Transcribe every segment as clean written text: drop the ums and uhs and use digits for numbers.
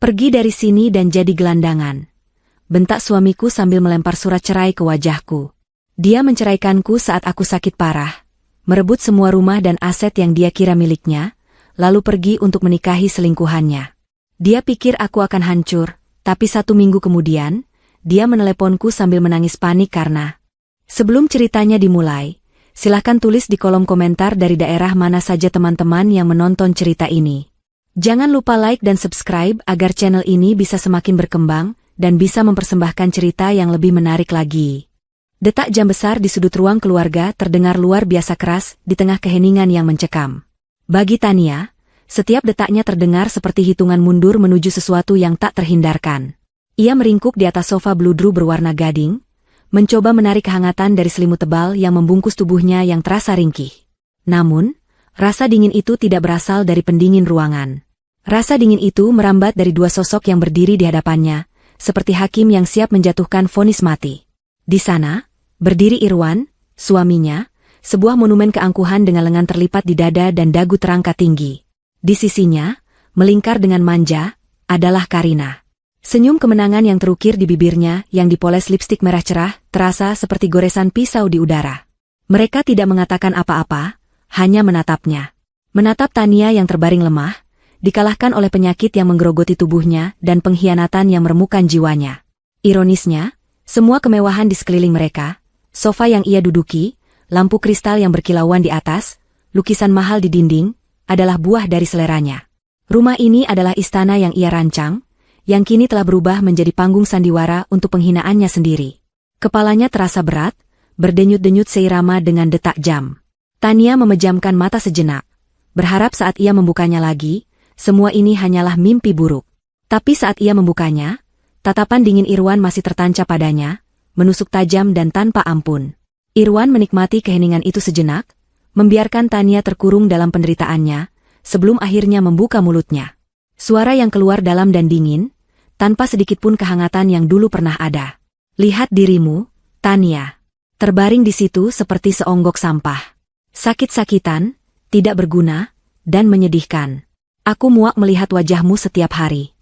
Pergi dari sini dan jadi gelandangan. Bentak suamiku sambil melempar surat cerai ke wajahku. Dia menceraikanku saat aku sakit parah, merebut semua rumah dan aset yang dia kira miliknya, lalu pergi untuk menikahi selingkuhannya. Dia pikir aku akan hancur, tapi 1 minggu kemudian, dia meneleponku sambil menangis panik karena... Sebelum ceritanya dimulai, silahkan tulis di kolom komentar dari daerah mana saja teman-teman yang menonton cerita ini. Jangan lupa like dan subscribe agar channel ini bisa semakin berkembang dan bisa mempersembahkan cerita yang lebih menarik lagi. Detak jam besar di sudut ruang keluarga terdengar luar biasa keras di tengah keheningan yang mencekam. Bagi Tania, setiap detaknya terdengar seperti hitungan mundur menuju sesuatu yang tak terhindarkan. Ia meringkuk di atas sofa bludru berwarna gading, mencoba menarik kehangatan dari selimut tebal yang membungkus tubuhnya yang terasa ringkih. Namun, rasa dingin itu tidak berasal dari pendingin ruangan. Rasa dingin itu merambat dari 2 sosok yang berdiri di hadapannya, seperti hakim yang siap menjatuhkan vonis mati. Di sana, berdiri Irwan, suaminya, sebuah monumen keangkuhan dengan lengan terlipat di dada dan dagu terangkat tinggi. Di sisinya, melingkar dengan manja, adalah Karina. Senyum kemenangan yang terukir di bibirnya yang dipoles lipstik merah cerah, terasa seperti goresan pisau di udara. Mereka tidak mengatakan apa-apa, hanya menatapnya. Menatap Tania yang terbaring lemah, dikalahkan oleh penyakit yang menggerogoti tubuhnya dan pengkhianatan yang meremukkan jiwanya. Ironisnya, semua kemewahan di sekeliling mereka, sofa yang ia duduki, lampu kristal yang berkilauan di atas, lukisan mahal di dinding, adalah buah dari seleranya. Rumah ini adalah istana yang ia rancang, yang kini telah berubah menjadi panggung sandiwara untuk penghinaannya sendiri. Kepalanya terasa berat, berdenyut-denyut seirama dengan detak jam. Tania memejamkan mata sejenak, berharap saat ia membukanya lagi, semua ini hanyalah mimpi buruk. Tapi saat ia membukanya, tatapan dingin Irwan masih tertancap padanya, menusuk tajam dan tanpa ampun. Irwan menikmati keheningan itu sejenak, membiarkan Tania terkurung dalam penderitaannya, sebelum akhirnya membuka mulutnya. Suara yang keluar dalam dan dingin, tanpa sedikitpun kehangatan yang dulu pernah ada. Lihat dirimu, Tania. Terbaring di situ seperti seonggok sampah. Sakit-sakitan, tidak berguna, dan menyedihkan. Aku muak melihat wajahmu setiap hari.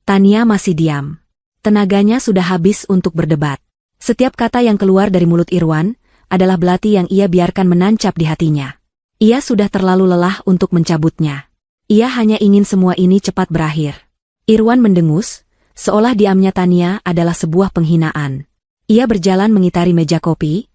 Tania masih diam. Tenaganya sudah habis untuk berdebat. Setiap kata yang keluar dari mulut Irwan adalah belati yang ia biarkan menancap di hatinya. Ia sudah terlalu lelah untuk mencabutnya. Ia hanya ingin semua ini cepat berakhir. Irwan mendengus, seolah diamnya Tania adalah sebuah penghinaan. Ia berjalan mengitari meja kopi,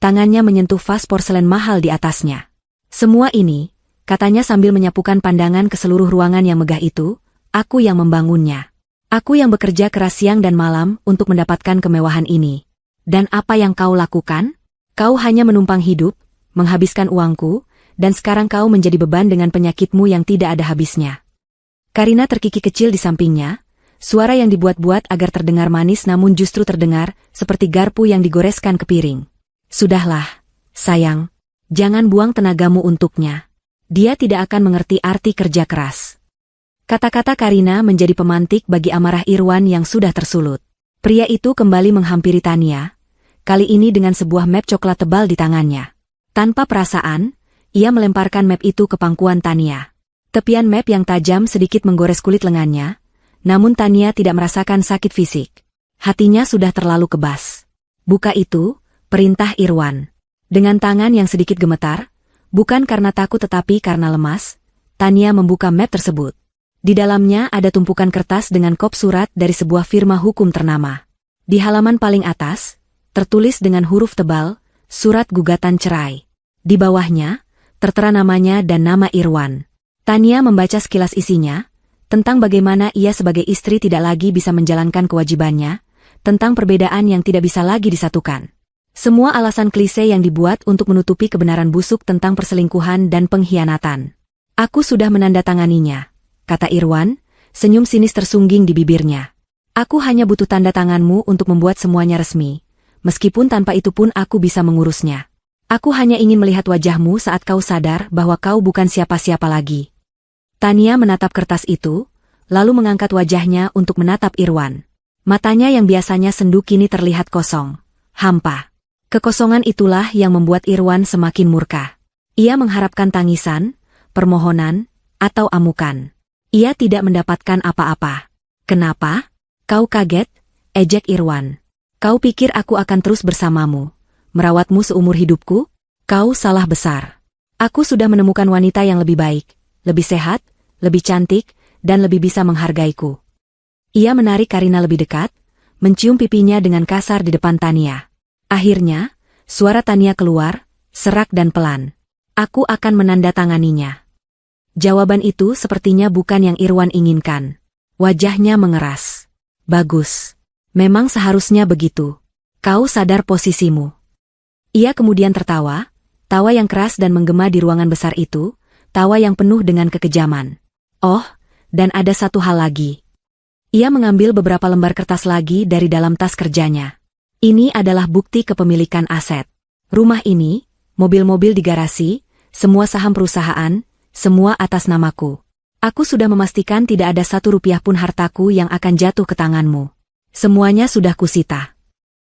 tangannya menyentuh vas porselen mahal di atasnya. Semua ini, katanya sambil menyapukan pandangan ke seluruh ruangan yang megah itu, aku yang membangunnya. Aku yang bekerja keras siang dan malam untuk mendapatkan kemewahan ini. Dan apa yang kau lakukan? Kau hanya menumpang hidup, menghabiskan uangku, dan sekarang kau menjadi beban dengan penyakitmu yang tidak ada habisnya. Karina terkikik kecil di sampingnya, suara yang dibuat-buat agar terdengar manis namun justru terdengar seperti garpu yang digoreskan ke piring. Sudahlah, sayang, jangan buang tenagamu untuknya. Dia tidak akan mengerti arti kerja keras. Kata-kata Karina menjadi pemantik bagi amarah Irwan yang sudah tersulut. Pria itu kembali menghampiri Tania, kali ini dengan sebuah map coklat tebal di tangannya. Tanpa perasaan, ia melemparkan map itu ke pangkuan Tania. Tepian map yang tajam sedikit menggores kulit lengannya, namun Tania tidak merasakan sakit fisik. Hatinya sudah terlalu kebas. Buka itu, perintah Irwan. Dengan tangan yang sedikit gemetar, bukan karena takut tetapi karena lemas, Tania membuka map tersebut. Di dalamnya ada tumpukan kertas dengan kop surat dari sebuah firma hukum ternama. Di halaman paling atas, tertulis dengan huruf tebal, surat gugatan cerai. Di bawahnya, tertera namanya dan nama Irwan. Tania membaca sekilas isinya, tentang bagaimana ia sebagai istri tidak lagi bisa menjalankan kewajibannya, tentang perbedaan yang tidak bisa lagi disatukan. Semua alasan klise yang dibuat untuk menutupi kebenaran busuk tentang perselingkuhan dan pengkhianatan. Aku sudah menandatanganinya, kata Irwan, senyum sinis tersungging di bibirnya. Aku hanya butuh tanda tanganmu untuk membuat semuanya resmi, meskipun tanpa itu pun aku bisa mengurusnya. Aku hanya ingin melihat wajahmu saat kau sadar bahwa kau bukan siapa-siapa lagi. Tania menatap kertas itu, lalu mengangkat wajahnya untuk menatap Irwan. Matanya yang biasanya sendu kini terlihat kosong, hampa. Kekosongan itulah yang membuat Irwan semakin murka. Ia mengharapkan tangisan, permohonan, atau amukan. Ia tidak mendapatkan apa-apa. Kenapa? Kau kaget? Ejek Irwan. Kau pikir aku akan terus bersamamu, merawatmu seumur hidupku? Kau salah besar. Aku sudah menemukan wanita yang lebih baik, lebih sehat, lebih cantik, dan lebih bisa menghargaiku. Ia menarik Karina lebih dekat, mencium pipinya dengan kasar di depan Tania. Akhirnya, suara Tania keluar, serak dan pelan. Aku akan menandatanganinya. Jawaban itu sepertinya bukan yang Irwan inginkan. Wajahnya mengeras. Bagus. Memang seharusnya begitu. Kau sadar posisimu. Ia kemudian tertawa, tawa yang keras dan menggema di ruangan besar itu, tawa yang penuh dengan kekejaman. Oh, dan ada satu hal lagi. Ia mengambil beberapa lembar kertas lagi dari dalam tas kerjanya. Ini adalah bukti kepemilikan aset. Rumah ini, mobil-mobil di garasi, semua saham perusahaan, semua atas namaku. Aku sudah memastikan tidak ada 1 rupiah pun hartaku yang akan jatuh ke tanganmu. Semuanya sudah kusita.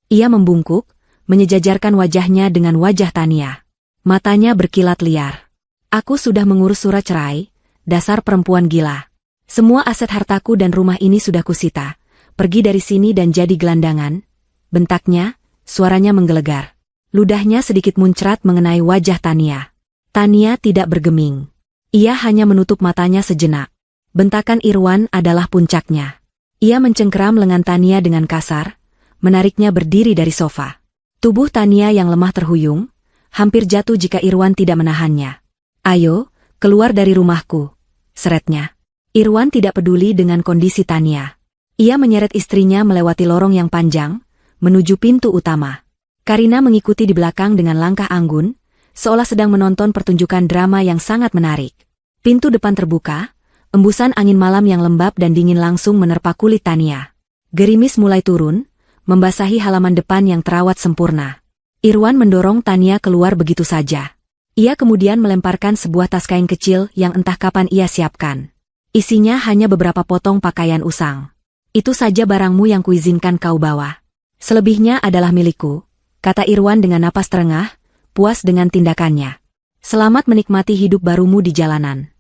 Ia membungkuk, menyejajarkan wajahnya dengan wajah Tania. Matanya berkilat liar. Aku sudah mengurus surat cerai, dasar perempuan gila. Semua aset hartaku dan rumah ini sudah kusita. Pergi dari sini dan jadi gelandangan. Bentaknya, suaranya menggelegar. Ludahnya sedikit muncrat mengenai wajah Tania. Tania tidak bergeming. Ia hanya menutup matanya sejenak. Bentakan Irwan adalah puncaknya. Ia mencengkeram lengan Tania dengan kasar, menariknya berdiri dari sofa. Tubuh Tania yang lemah terhuyung, hampir jatuh jika Irwan tidak menahannya. Ayo, keluar dari rumahku, seretnya. Irwan tidak peduli dengan kondisi Tania. Ia menyeret istrinya melewati lorong yang panjang, menuju pintu utama. Karina mengikuti di belakang dengan langkah anggun, seolah sedang menonton pertunjukan drama yang sangat menarik. Pintu depan terbuka, embusan angin malam yang lembab dan dingin langsung menerpa kulit Tania. Gerimis mulai turun, membasahi halaman depan yang terawat sempurna. Irwan mendorong Tania keluar begitu saja. Ia kemudian melemparkan sebuah tas kain kecil yang entah kapan ia siapkan. Isinya hanya beberapa potong pakaian usang. Itu saja barangmu yang kuizinkan kau bawa. Selebihnya adalah milikku, kata Irwan dengan napas terengah, puas dengan tindakannya. Selamat menikmati hidup barumu di jalanan.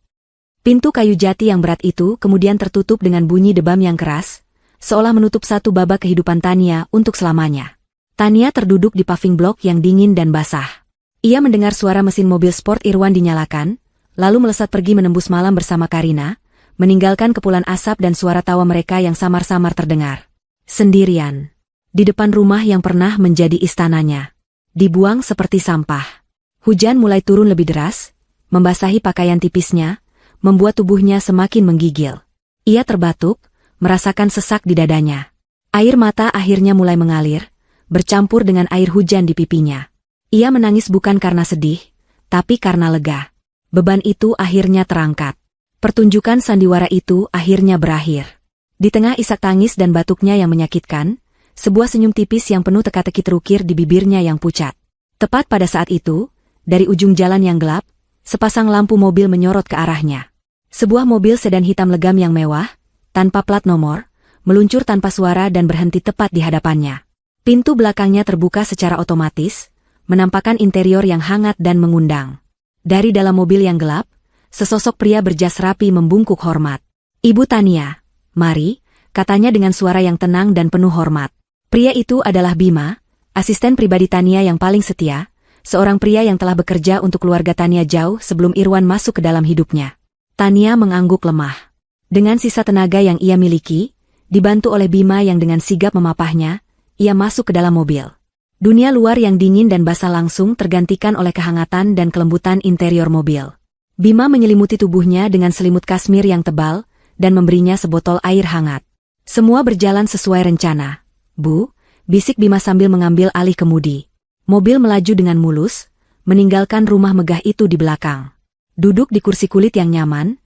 Pintu kayu jati yang berat itu kemudian tertutup dengan bunyi debam yang keras, seolah menutup satu babak kehidupan Tania untuk selamanya. Tania terduduk di paving block yang dingin dan basah. Ia mendengar suara mesin mobil sport Irwan dinyalakan, lalu melesat pergi menembus malam bersama Karina, meninggalkan kepulan asap dan suara tawa mereka yang samar-samar terdengar. Sendirian. Di depan rumah yang pernah menjadi istananya. Dibuang seperti sampah. Hujan mulai turun lebih deras, membasahi pakaian tipisnya, membuat tubuhnya semakin menggigil. Ia terbatuk, merasakan sesak di dadanya. Air mata akhirnya mulai mengalir, bercampur dengan air hujan di pipinya. Ia menangis bukan karena sedih, tapi karena lega. Beban itu akhirnya terangkat. Pertunjukan sandiwara itu akhirnya berakhir. Di tengah isak tangis dan batuknya yang menyakitkan, sebuah senyum tipis yang penuh teka-teki terukir di bibirnya yang pucat. Tepat pada saat itu, dari ujung jalan yang gelap, sepasang lampu mobil menyorot ke arahnya. Sebuah mobil sedan hitam legam yang mewah, tanpa plat nomor, meluncur tanpa suara dan berhenti tepat di hadapannya. Pintu belakangnya terbuka secara otomatis, menampakkan interior yang hangat dan mengundang. Dari dalam mobil yang gelap, sesosok pria berjas rapi membungkuk hormat. "Ibu Tania, mari," katanya dengan suara yang tenang dan penuh hormat. Pria itu adalah Bima, asisten pribadi Tania yang paling setia, seorang pria yang telah bekerja untuk keluarga Tania jauh sebelum Irwan masuk ke dalam hidupnya. Tania mengangguk lemah. Dengan sisa tenaga yang ia miliki, dibantu oleh Bima yang dengan sigap memapahnya, ia masuk ke dalam mobil. Dunia luar yang dingin dan basah langsung tergantikan oleh kehangatan dan kelembutan interior mobil. Bima menyelimuti tubuhnya dengan selimut kasmir yang tebal, dan memberinya sebotol air hangat. Semua berjalan sesuai rencana. "Bu," bisik Bima sambil mengambil alih kemudi. Mobil melaju dengan mulus, meninggalkan rumah megah itu di belakang. Duduk di kursi kulit yang nyaman,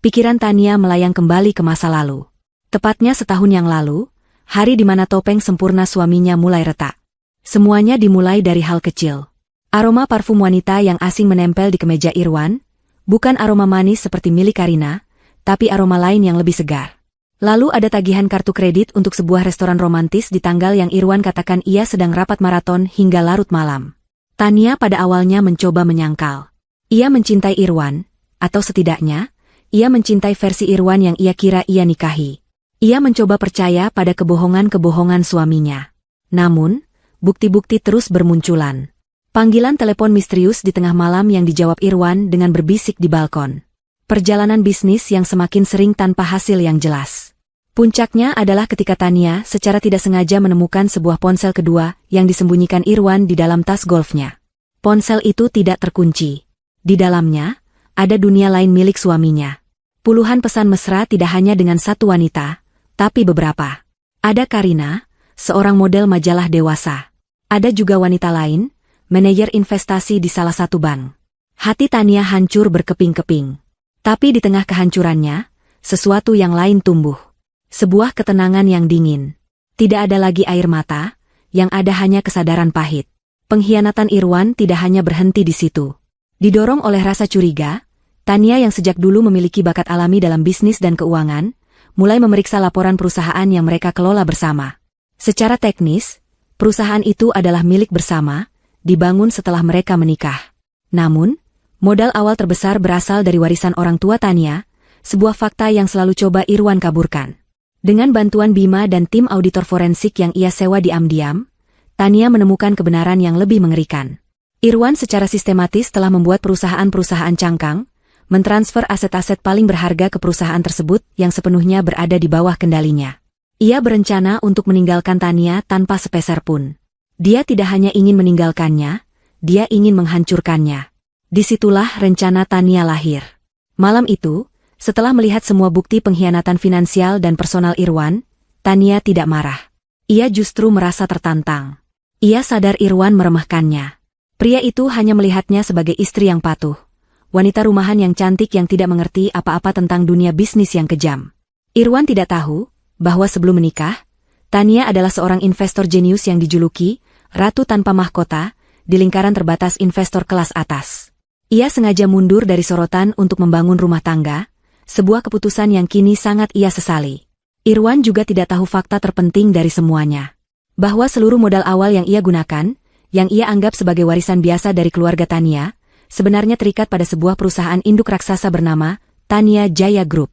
pikiran Tania melayang kembali ke masa lalu. Tepatnya setahun yang lalu, hari di mana topeng sempurna suaminya mulai retak. Semuanya dimulai dari hal kecil. Aroma parfum wanita yang asing menempel di kemeja Irwan, bukan aroma manis seperti milik Karina, tapi aroma lain yang lebih segar. Lalu ada tagihan kartu kredit untuk sebuah restoran romantis di tanggal yang Irwan katakan ia sedang rapat maraton hingga larut malam. Tania pada awalnya mencoba menyangkal. Ia mencintai Irwan, atau setidaknya, ia mencintai versi Irwan yang ia kira ia nikahi. Ia mencoba percaya pada kebohongan-kebohongan suaminya. Namun, bukti-bukti terus bermunculan. Panggilan telepon misterius di tengah malam yang dijawab Irwan dengan berbisik di balkon. Perjalanan bisnis yang semakin sering tanpa hasil yang jelas. Puncaknya adalah ketika Tania secara tidak sengaja menemukan sebuah ponsel kedua yang disembunyikan Irwan di dalam tas golfnya. Ponsel itu tidak terkunci. Di dalamnya, ada dunia lain milik suaminya. Puluhan pesan mesra tidak hanya dengan satu wanita, tapi beberapa. Ada Karina, seorang model majalah dewasa. Ada juga wanita lain, manajer investasi di salah satu bank. Hati Tania hancur berkeping-keping. Tapi di tengah kehancurannya, sesuatu yang lain tumbuh. Sebuah ketenangan yang dingin. Tidak ada lagi air mata, yang ada hanya kesadaran pahit. Pengkhianatan Irwan tidak hanya berhenti di situ. Didorong oleh rasa curiga, Tania yang sejak dulu memiliki bakat alami dalam bisnis dan keuangan, mulai memeriksa laporan perusahaan yang mereka kelola bersama. Secara teknis, perusahaan itu adalah milik bersama, dibangun setelah mereka menikah. Namun, modal awal terbesar berasal dari warisan orang tua Tania, sebuah fakta yang selalu coba Irwan kaburkan. Dengan bantuan Bima dan tim auditor forensik yang ia sewa diam-diam, Tania menemukan kebenaran yang lebih mengerikan. Irwan secara sistematis telah membuat perusahaan-perusahaan cangkang, mentransfer aset-aset paling berharga ke perusahaan tersebut yang sepenuhnya berada di bawah kendalinya. Ia berencana untuk meninggalkan Tania tanpa sepeser pun. Dia tidak hanya ingin meninggalkannya, dia ingin menghancurkannya. Disitulah rencana Tania lahir. Malam itu, setelah melihat semua bukti pengkhianatan finansial dan personal Irwan, Tania tidak marah. Ia justru merasa tertantang. Ia sadar Irwan meremehkannya. Pria itu hanya melihatnya sebagai istri yang patuh. Wanita rumahan yang cantik yang tidak mengerti apa-apa tentang dunia bisnis yang kejam. Irwan tidak tahu bahwa sebelum menikah, Tania adalah seorang investor jenius yang dijuluki Ratu Tanpa Mahkota di lingkaran terbatas investor kelas atas. Ia sengaja mundur dari sorotan untuk membangun rumah tangga, sebuah keputusan yang kini sangat ia sesali. Irwan juga tidak tahu fakta terpenting dari semuanya. Bahwa seluruh modal awal yang ia gunakan, yang ia anggap sebagai warisan biasa dari keluarga Tania, sebenarnya terikat pada sebuah perusahaan induk raksasa bernama Tania Jaya Group.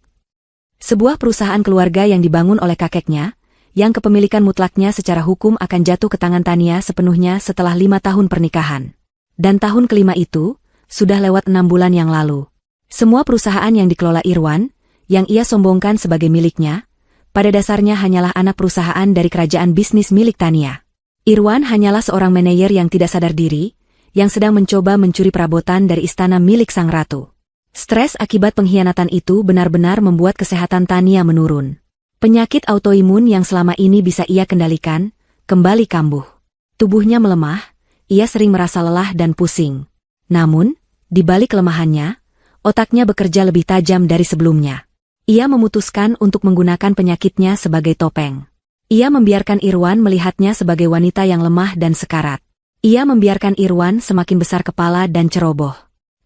Sebuah perusahaan keluarga yang dibangun oleh kakeknya, yang kepemilikan mutlaknya secara hukum akan jatuh ke tangan Tania sepenuhnya setelah 5 tahun pernikahan. Dan tahun kelima itu, sudah lewat 6 bulan yang lalu. Semua perusahaan yang dikelola Irwan, yang ia sombongkan sebagai miliknya, pada dasarnya hanyalah anak perusahaan dari kerajaan bisnis milik Tania. Irwan hanyalah seorang manajer yang tidak sadar diri, yang sedang mencoba mencuri perabotan dari istana milik sang ratu. Stres akibat pengkhianatan itu benar-benar membuat kesehatan Tania menurun. Penyakit autoimun yang selama ini bisa ia kendalikan, kembali kambuh. Tubuhnya melemah, ia sering merasa lelah dan pusing. Namun, di balik kelemahannya, otaknya bekerja lebih tajam dari sebelumnya. Ia memutuskan untuk menggunakan penyakitnya sebagai topeng. Ia membiarkan Irwan melihatnya sebagai wanita yang lemah dan sekarat. Ia membiarkan Irwan semakin besar kepala dan ceroboh.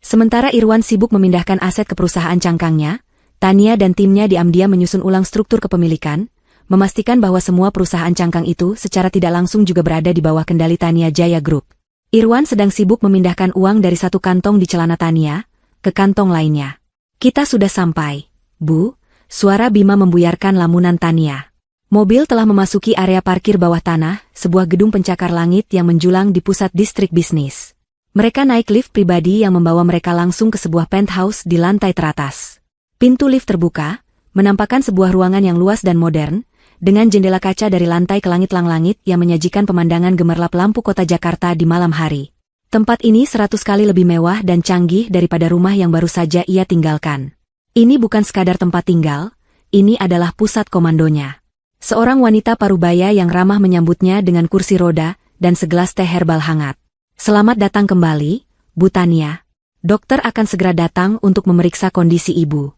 Sementara Irwan sibuk memindahkan aset ke perusahaan cangkangnya, Tania dan timnya diam-diam menyusun ulang struktur kepemilikan, memastikan bahwa semua perusahaan cangkang itu secara tidak langsung juga berada di bawah kendali Tania Jaya Group. Irwan sedang sibuk memindahkan uang dari satu kantong di celana Tania ke kantong lainnya. "Kita sudah sampai, Bu," suara Bima membuyarkan lamunan Tania. Mobil telah memasuki area parkir bawah tanah, sebuah gedung pencakar langit yang menjulang di pusat distrik bisnis. Mereka naik lift pribadi yang membawa mereka langsung ke sebuah penthouse di lantai teratas. Pintu lift terbuka, menampakkan sebuah ruangan yang luas dan modern, dengan jendela kaca dari lantai ke langit-langit yang menyajikan pemandangan gemerlap lampu kota Jakarta di malam hari. Tempat ini 100 kali lebih mewah dan canggih daripada rumah yang baru saja ia tinggalkan. Ini bukan sekadar tempat tinggal, ini adalah pusat komandonya. Seorang wanita parubaya yang ramah menyambutnya dengan kursi roda dan segelas teh herbal hangat. "Selamat datang kembali, Bu Tania. Dokter akan segera datang untuk memeriksa kondisi ibu."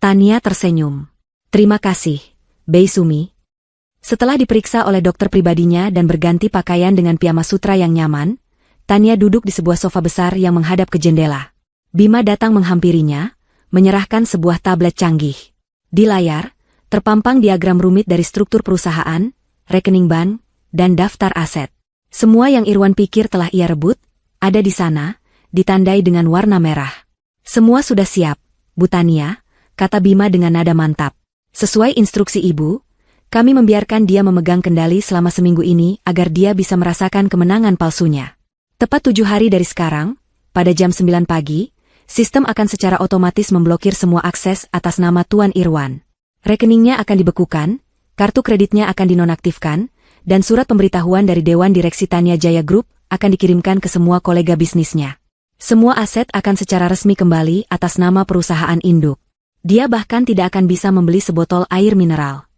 Tania tersenyum. "Terima kasih, Bei Sumi." Setelah diperiksa oleh dokter pribadinya dan berganti pakaian dengan piyama sutra yang nyaman, Tania duduk di sebuah sofa besar yang menghadap ke jendela. Bima datang menghampirinya, menyerahkan sebuah tablet canggih. Di layar, terpampang diagram rumit dari struktur perusahaan, rekening bank, dan daftar aset. Semua yang Irwan pikir telah ia rebut, ada di sana, ditandai dengan warna merah. "Semua sudah siap, Bu Tania," kata Bima dengan nada mantap. Sesuai instruksi ibu, kami membiarkan dia memegang kendali selama seminggu ini agar dia bisa merasakan kemenangan palsunya. Tepat 7 hari dari sekarang, pada jam 9 pagi, sistem akan secara otomatis memblokir semua akses atas nama Tuan Irwan. Rekeningnya akan dibekukan, kartu kreditnya akan dinonaktifkan, dan surat pemberitahuan dari Dewan Direksi Tania Jaya Group akan dikirimkan ke semua kolega bisnisnya. Semua aset akan secara resmi kembali atas nama perusahaan induk. Dia bahkan tidak akan bisa membeli sebotol air mineral.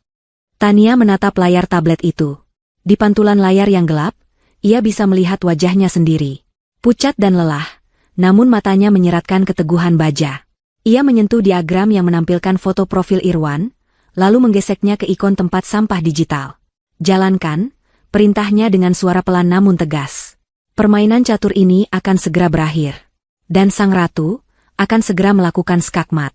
Tania menatap layar tablet itu. Di pantulan layar yang gelap, ia bisa melihat wajahnya sendiri. Pucat dan lelah, namun matanya menyeratkan keteguhan baja. Ia menyentuh diagram yang menampilkan foto profil Irwan, lalu menggeseknya ke ikon tempat sampah digital. Jalankan, perintahnya dengan suara pelan namun tegas. Permainan catur ini akan segera berakhir. Dan sang ratu akan segera melakukan skakmat.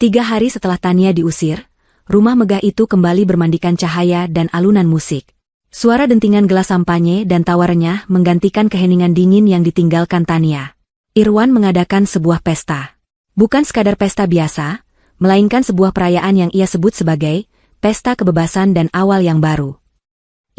3 hari setelah Tania diusir, rumah megah itu kembali bermandikan cahaya dan alunan musik. Suara dentingan gelas sampanye dan tawa renyah menggantikan keheningan dingin yang ditinggalkan Tania. Irwan mengadakan sebuah pesta. Bukan sekadar pesta biasa, melainkan sebuah perayaan yang ia sebut sebagai pesta kebebasan dan awal yang baru.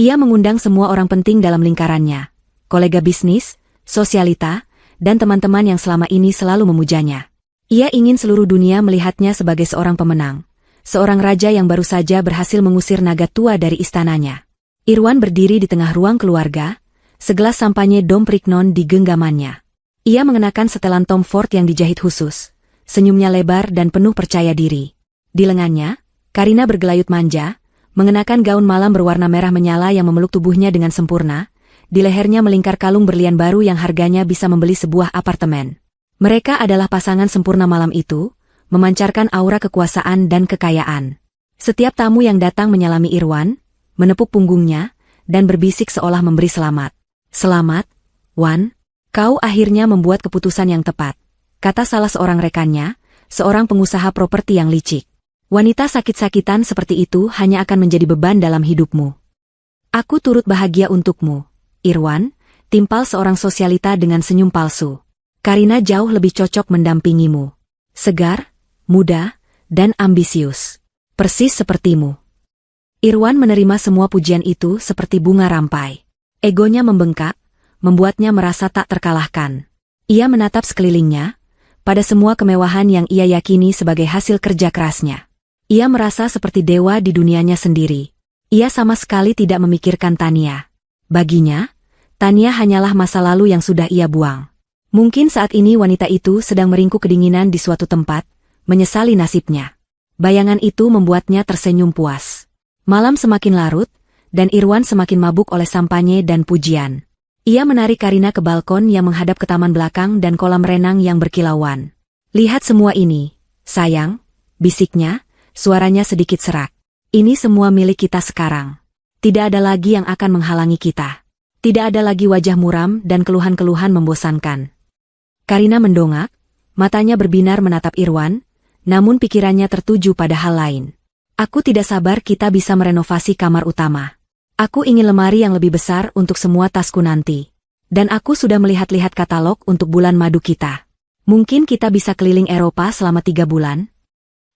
Ia mengundang semua orang penting dalam lingkarannya, kolega bisnis, sosialita, dan teman-teman yang selama ini selalu memujanya. Ia ingin seluruh dunia melihatnya sebagai seorang pemenang, seorang raja yang baru saja berhasil mengusir naga tua dari istananya. Irwan berdiri di tengah ruang keluarga, segelas sampanye Dom Perignon di genggamannya. Ia mengenakan setelan Tom Ford yang dijahit khusus, senyumnya lebar dan penuh percaya diri. Di lengannya, Karina bergelayut manja, mengenakan gaun malam berwarna merah menyala yang memeluk tubuhnya dengan sempurna, di lehernya melingkar kalung berlian baru yang harganya bisa membeli sebuah apartemen. Mereka adalah pasangan sempurna malam itu, memancarkan aura kekuasaan dan kekayaan. Setiap tamu yang datang menyalami Irwan, menepuk punggungnya, dan berbisik seolah memberi selamat. "Selamat, Wan, kau akhirnya membuat keputusan yang tepat," kata salah seorang rekannya, seorang pengusaha properti yang licik. "Wanita sakit-sakitan seperti itu hanya akan menjadi beban dalam hidupmu." "Aku turut bahagia untukmu, Irwan," timpal seorang sosialita dengan senyum palsu. "Karina jauh lebih cocok mendampingimu. Segar, muda, dan ambisius. Persis sepertimu." Irwan menerima semua pujian itu seperti bunga rampai. Egonya membengkak, membuatnya merasa tak terkalahkan. Ia menatap sekelilingnya, pada semua kemewahan yang ia yakini sebagai hasil kerja kerasnya. Ia merasa seperti dewa di dunianya sendiri. Ia sama sekali tidak memikirkan Tania. Baginya, Tania hanyalah masa lalu yang sudah ia buang. Mungkin saat ini wanita itu sedang meringkuk kedinginan di suatu tempat, menyesali nasibnya. Bayangan itu membuatnya tersenyum puas. Malam semakin larut, dan Irwan semakin mabuk oleh sampanye dan pujian. Ia menarik Karina ke balkon yang menghadap ke taman belakang dan kolam renang yang berkilauan. "Lihat semua ini, sayang," bisiknya, suaranya sedikit serak. "Ini semua milik kita sekarang. Tidak ada lagi yang akan menghalangi kita. Tidak ada lagi wajah muram dan keluhan-keluhan membosankan." Karina mendongak, matanya berbinar menatap Irwan, namun pikirannya tertuju pada hal lain. "Aku tidak sabar kita bisa merenovasi kamar utama. Aku ingin lemari yang lebih besar untuk semua tasku nanti. Dan aku sudah melihat-lihat katalog untuk bulan madu kita. Mungkin kita bisa keliling Eropa selama 3 bulan?"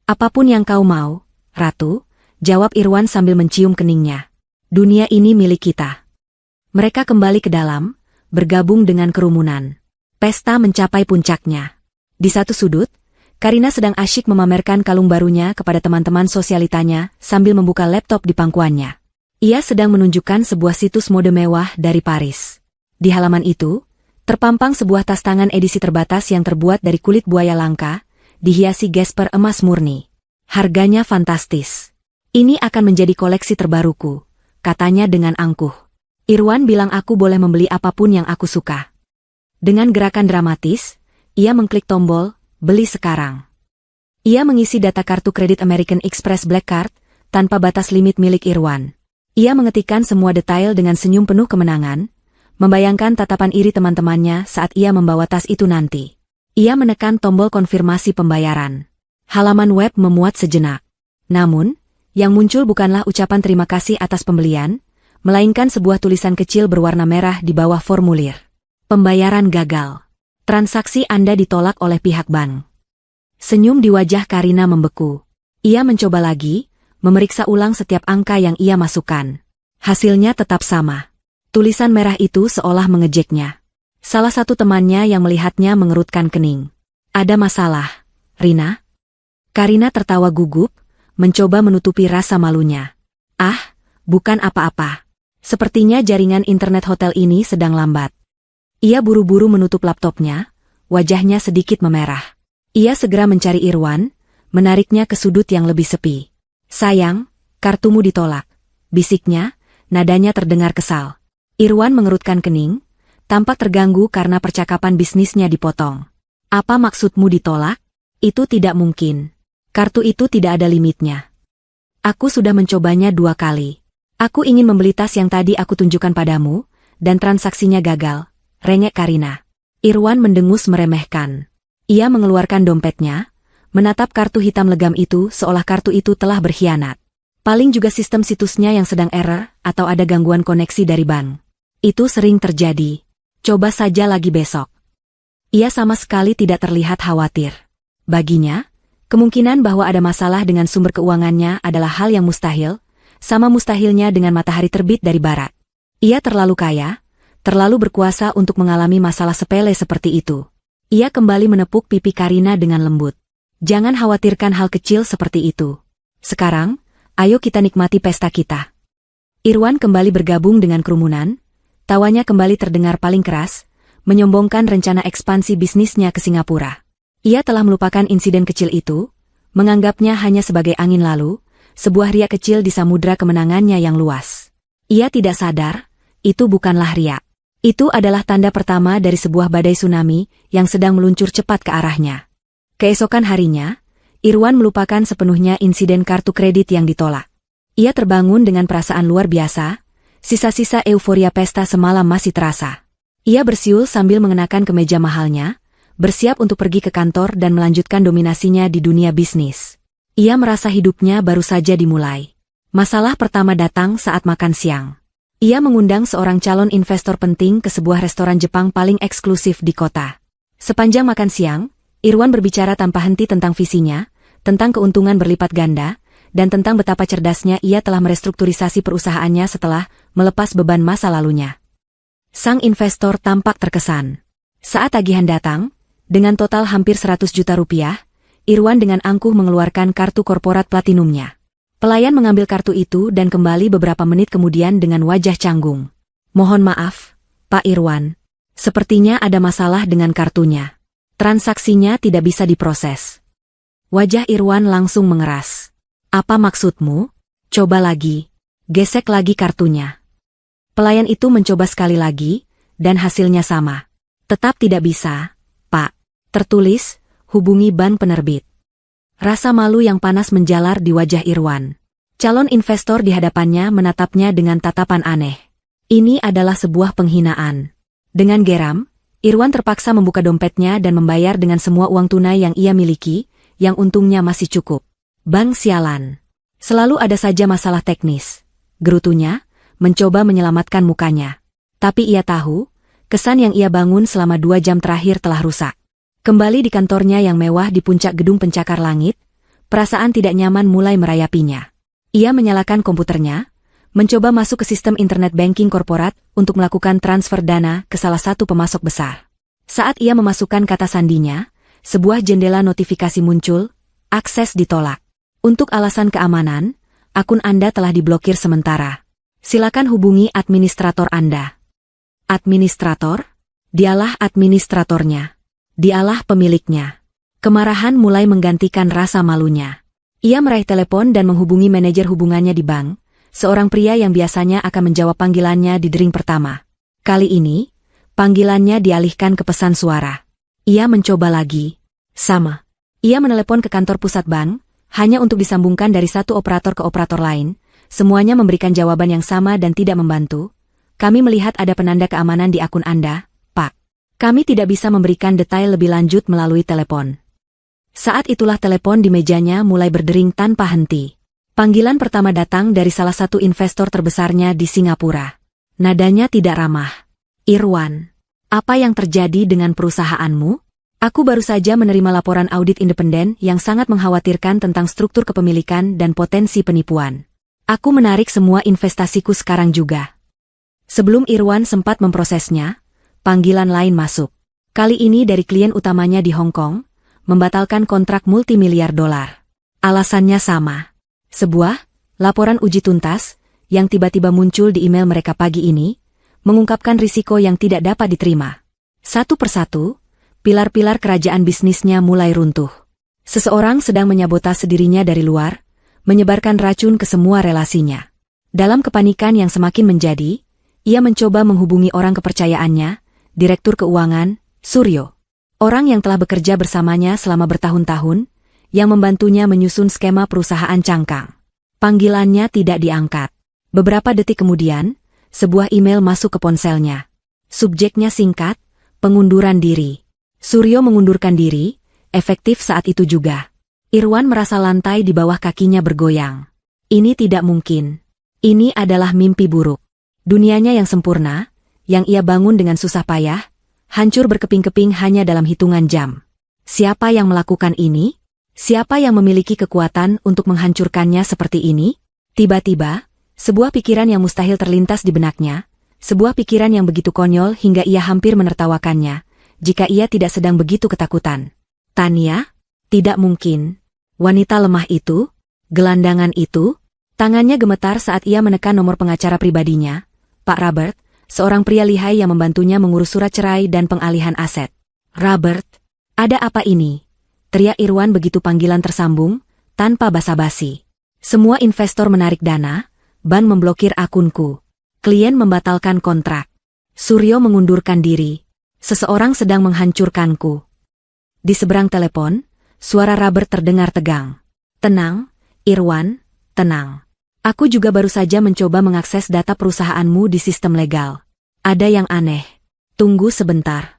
"Apapun yang kau mau, Ratu," jawab Irwan sambil mencium keningnya. "Dunia ini milik kita." Mereka kembali ke dalam, bergabung dengan kerumunan. Pesta mencapai puncaknya. Di satu sudut, Karina sedang asyik memamerkan kalung barunya kepada teman-teman sosialitanya sambil membuka laptop di pangkuannya. Ia sedang menunjukkan sebuah situs mode mewah dari Paris. Di halaman itu, terpampang sebuah tas tangan edisi terbatas yang terbuat dari kulit buaya langka, dihiasi gesper emas murni. Harganya fantastis. "Ini akan menjadi koleksi terbaruku," katanya dengan angkuh. "Irwan bilang aku boleh membeli apapun yang aku suka." Dengan gerakan dramatis, ia mengklik tombol, "Beli sekarang." Ia mengisi data kartu kredit American Express Black Card, tanpa batas limit milik Irwan. Ia mengetikkan semua detail dengan senyum penuh kemenangan, membayangkan tatapan iri teman-temannya saat ia membawa tas itu nanti. Ia menekan tombol konfirmasi pembayaran. Halaman web memuat sejenak. Namun, yang muncul bukanlah ucapan terima kasih atas pembelian, melainkan sebuah tulisan kecil berwarna merah di bawah formulir. "Pembayaran gagal. Transaksi Anda ditolak oleh pihak bank." Senyum di wajah Karina membeku. Ia mencoba lagi, memeriksa ulang setiap angka yang ia masukkan. Hasilnya tetap sama. Tulisan merah itu seolah mengejeknya. Salah satu temannya yang melihatnya mengerutkan kening. Ada masalah, Rina? Karina tertawa gugup, mencoba menutupi rasa malunya. Ah, bukan apa-apa. Sepertinya jaringan internet hotel ini sedang lambat. Ia buru-buru menutup laptopnya, wajahnya sedikit memerah. Ia segera mencari Irwan, menariknya ke sudut yang lebih sepi. Sayang, kartumu ditolak, bisiknya, nadanya terdengar kesal. Irwan mengerutkan kening, tampak terganggu karena percakapan bisnisnya dipotong. Apa maksudmu ditolak? Itu tidak mungkin. Kartu itu tidak ada limitnya. Aku sudah mencobanya 2 kali. Aku ingin membeli tas yang tadi aku tunjukkan padamu, dan transaksinya gagal, rengek Karina. Irwan mendengus meremehkan. Ia mengeluarkan dompetnya, menatap kartu hitam legam itu seolah kartu itu telah berkhianat. Paling juga sistem situsnya yang sedang error atau ada gangguan koneksi dari bank. Itu sering terjadi. Coba saja lagi besok. Ia sama sekali tidak terlihat khawatir. Baginya, kemungkinan bahwa ada masalah dengan sumber keuangannya adalah hal yang mustahil, sama mustahilnya dengan matahari terbit dari barat. Ia terlalu kaya, terlalu berkuasa untuk mengalami masalah sepele seperti itu. Ia kembali menepuk pipi Karina dengan lembut. Jangan khawatirkan hal kecil seperti itu. Sekarang, ayo kita nikmati pesta kita. Irwan kembali bergabung dengan kerumunan, tawanya kembali terdengar paling keras, menyombongkan rencana ekspansi bisnisnya ke Singapura. Ia telah melupakan insiden kecil itu, menganggapnya hanya sebagai angin lalu, sebuah riak kecil di samudra kemenangannya yang luas. Ia tidak sadar, itu bukanlah riak. Itu adalah tanda pertama dari sebuah badai tsunami yang sedang meluncur cepat ke arahnya. Keesokan harinya, Irwan melupakan sepenuhnya insiden kartu kredit yang ditolak. Ia terbangun dengan perasaan luar biasa, sisa-sisa euforia pesta semalam masih terasa. Ia bersiul sambil mengenakan kemeja mahalnya, bersiap untuk pergi ke kantor dan melanjutkan dominasinya di dunia bisnis. Ia merasa hidupnya baru saja dimulai. Masalah pertama datang saat makan siang. Ia mengundang seorang calon investor penting ke sebuah restoran Jepang paling eksklusif di kota. Sepanjang makan siang, Irwan berbicara tanpa henti tentang visinya, tentang keuntungan berlipat ganda, dan tentang betapa cerdasnya ia telah merestrukturisasi perusahaannya setelah melepas beban masa lalunya. Sang investor tampak terkesan. Saat tagihan datang, dengan total hampir 100 juta rupiah, Irwan dengan angkuh mengeluarkan kartu korporat platinumnya. Pelayan mengambil kartu itu dan kembali beberapa menit kemudian dengan wajah canggung. Mohon maaf, Pak Irwan. Sepertinya ada masalah dengan kartunya. Transaksinya tidak bisa diproses. Wajah Irwan langsung mengeras. Apa maksudmu? Coba lagi. Gesek lagi kartunya. Pelayan itu mencoba sekali lagi, dan hasilnya sama. Tetap tidak bisa, Pak. Tertulis, hubungi bank penerbit. Rasa malu yang panas menjalar di wajah Irwan. Calon investor di hadapannya menatapnya dengan tatapan aneh. Ini adalah sebuah penghinaan. Dengan geram, Irwan terpaksa membuka dompetnya dan membayar dengan semua uang tunai yang ia miliki, yang untungnya masih cukup. Bang sialan. Selalu ada saja masalah teknis. Gerutunya, mencoba menyelamatkan mukanya. Tapi ia tahu, kesan yang ia bangun selama 2 jam terakhir telah rusak. Kembali di kantornya yang mewah di puncak gedung pencakar langit, perasaan tidak nyaman mulai merayapinya. Ia menyalakan komputernya, mencoba masuk ke sistem internet banking korporat untuk melakukan transfer dana ke salah satu pemasok besar. Saat ia memasukkan kata sandinya, sebuah jendela notifikasi muncul, akses ditolak. Untuk alasan keamanan, akun Anda telah diblokir sementara. Silakan hubungi administrator Anda. Administrator? Dialah administratornya. Dialah pemiliknya. Kemarahan mulai menggantikan rasa malunya. Ia meraih telepon dan menghubungi manajer hubungannya di bank, seorang pria yang biasanya akan menjawab panggilannya di dering pertama. Kali ini, panggilannya dialihkan ke pesan suara. Ia mencoba lagi. Sama. Ia menelepon ke kantor pusat bank, hanya untuk disambungkan dari satu operator ke operator lain. Semuanya memberikan jawaban yang sama dan tidak membantu. Kami melihat ada penanda keamanan di akun Anda, Pak. Kami tidak bisa memberikan detail lebih lanjut melalui telepon. Saat itulah telepon di mejanya mulai berdering tanpa henti. Panggilan pertama datang dari salah satu investor terbesarnya di Singapura. Nadanya tidak ramah. Irwan, apa yang terjadi dengan perusahaanmu? Aku baru saja menerima laporan audit independen yang sangat mengkhawatirkan tentang struktur kepemilikan dan potensi penipuan. Aku menarik semua investasiku sekarang juga. Sebelum Irwan sempat memprosesnya, panggilan lain masuk. Kali ini dari klien utamanya di Hong Kong, membatalkan kontrak multimiliar dolar. Alasannya sama. Sebuah laporan uji tuntas yang tiba-tiba muncul di email mereka pagi ini, mengungkapkan risiko yang tidak dapat diterima. Satu persatu, pilar-pilar kerajaan bisnisnya mulai runtuh. Seseorang sedang menyabotase dirinya dari luar, menyebarkan racun ke semua relasinya. Dalam kepanikan yang semakin menjadi, ia mencoba menghubungi orang kepercayaannya, Direktur Keuangan, Suryo. Orang yang telah bekerja bersamanya selama bertahun-tahun, yang membantunya menyusun skema perusahaan cangkang. Panggilannya tidak diangkat. Beberapa detik kemudian, sebuah email masuk ke ponselnya. Subjeknya singkat, pengunduran diri. Suryo mengundurkan diri, efektif saat itu juga. Irwan merasa lantai di bawah kakinya bergoyang. Ini tidak mungkin. Ini adalah mimpi buruk. Dunianya yang sempurna, yang ia bangun dengan susah payah, hancur berkeping-keping hanya dalam hitungan jam. Siapa yang melakukan ini? Siapa yang memiliki kekuatan untuk menghancurkannya seperti ini? Tiba-tiba, sebuah pikiran yang mustahil terlintas di benaknya, sebuah pikiran yang begitu konyol hingga ia hampir menertawakannya. Jika ia tidak sedang begitu ketakutan. Tania? Tidak mungkin. Wanita lemah itu? Gelandangan itu? Tangannya gemetar saat ia menekan nomor pengacara pribadinya, Pak Robert, seorang pria lihai yang membantunya mengurus surat cerai dan pengalihan aset. Robert? Ada apa ini? Teriak Irwan begitu panggilan tersambung, tanpa basa-basi. Semua investor menarik dana, bank memblokir akunku. Klien membatalkan kontrak. Suryo mengundurkan diri. Seseorang sedang menghancurkanku. Di seberang telepon, suara Robert terdengar tegang. Tenang, Irwan, tenang. Aku juga baru saja mencoba mengakses data perusahaanmu di sistem legal. Ada yang aneh. Tunggu sebentar.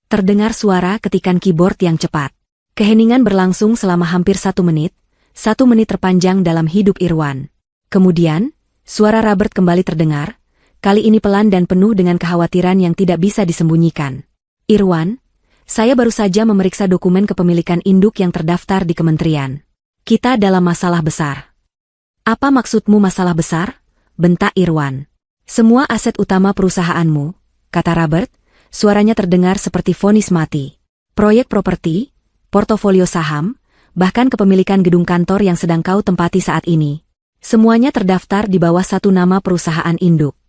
Terdengar suara ketikan keyboard yang cepat. Keheningan berlangsung selama hampir 1 menit, 1 menit terpanjang dalam hidup Irwan. Kemudian, suara Robert kembali terdengar, kali ini pelan dan penuh dengan kekhawatiran yang tidak bisa disembunyikan. Irwan, saya baru saja memeriksa dokumen kepemilikan induk yang terdaftar di kementerian. Kita dalam masalah besar. Apa maksudmu masalah besar? Bentak Irwan. Semua aset utama perusahaanmu, kata Robert, suaranya terdengar seperti vonis mati. Proyek properti, portofolio saham, bahkan kepemilikan gedung kantor yang sedang kau tempati saat ini. Semuanya terdaftar di bawah satu nama perusahaan induk.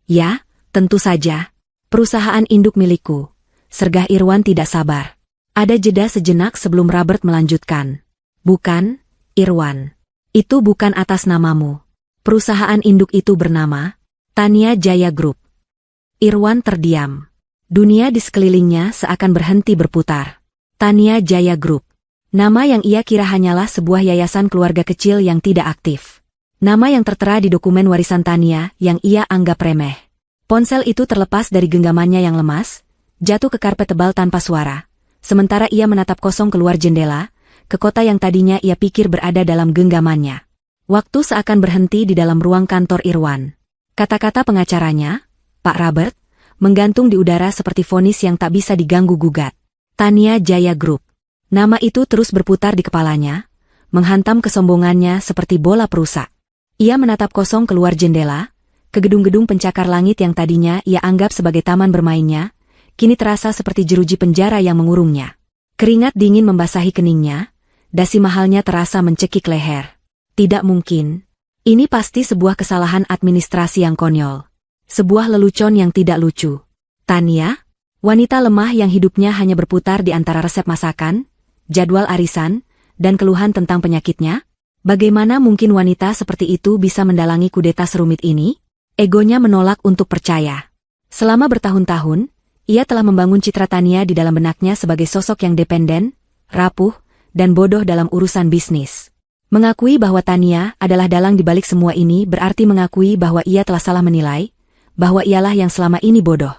Ya, tentu saja. Perusahaan induk milikku. Sergah Irwan tidak sabar. Ada jeda sejenak sebelum Robert melanjutkan. Bukan, Irwan. Itu bukan atas namamu. Perusahaan induk itu bernama Tania Jaya Group. Irwan terdiam. Dunia di sekelilingnya seakan berhenti berputar. Tania Jaya Group. Nama yang ia kira hanyalah sebuah yayasan keluarga kecil yang tidak aktif. Nama yang tertera di dokumen warisan Tania yang ia anggap remeh. Ponsel itu terlepas dari genggamannya yang lemas, jatuh ke karpet tebal tanpa suara. Sementara ia menatap kosong keluar jendela, ke kota yang tadinya ia pikir berada dalam genggamannya. Waktu seakan berhenti di dalam ruang kantor Irwan. Kata-kata pengacaranya, Pak Robert, menggantung di udara seperti vonis yang tak bisa diganggu-gugat. Tania Jaya Group. Nama itu terus berputar di kepalanya, menghantam kesombongannya seperti bola perusak. Ia menatap kosong keluar jendela, ke gedung-gedung pencakar langit yang tadinya ia anggap sebagai taman bermainnya, kini terasa seperti jeruji penjara yang mengurungnya. Keringat dingin membasahi keningnya, dasi mahalnya terasa mencekik leher. Tidak mungkin. Ini pasti sebuah kesalahan administrasi yang konyol. Sebuah lelucon yang tidak lucu. Tania, wanita lemah yang hidupnya hanya berputar di antara resep masakan, jadwal arisan, dan keluhan tentang penyakitnya? Bagaimana mungkin wanita seperti itu bisa mendalangi kudeta serumit ini? Egonya menolak untuk percaya. Selama bertahun-tahun, ia telah membangun citra Tania di dalam benaknya sebagai sosok yang dependen, rapuh, dan bodoh dalam urusan bisnis. Mengakui bahwa Tania adalah dalang di balik semua ini berarti mengakui bahwa ia telah salah menilai, bahwa ialah yang selama ini bodoh.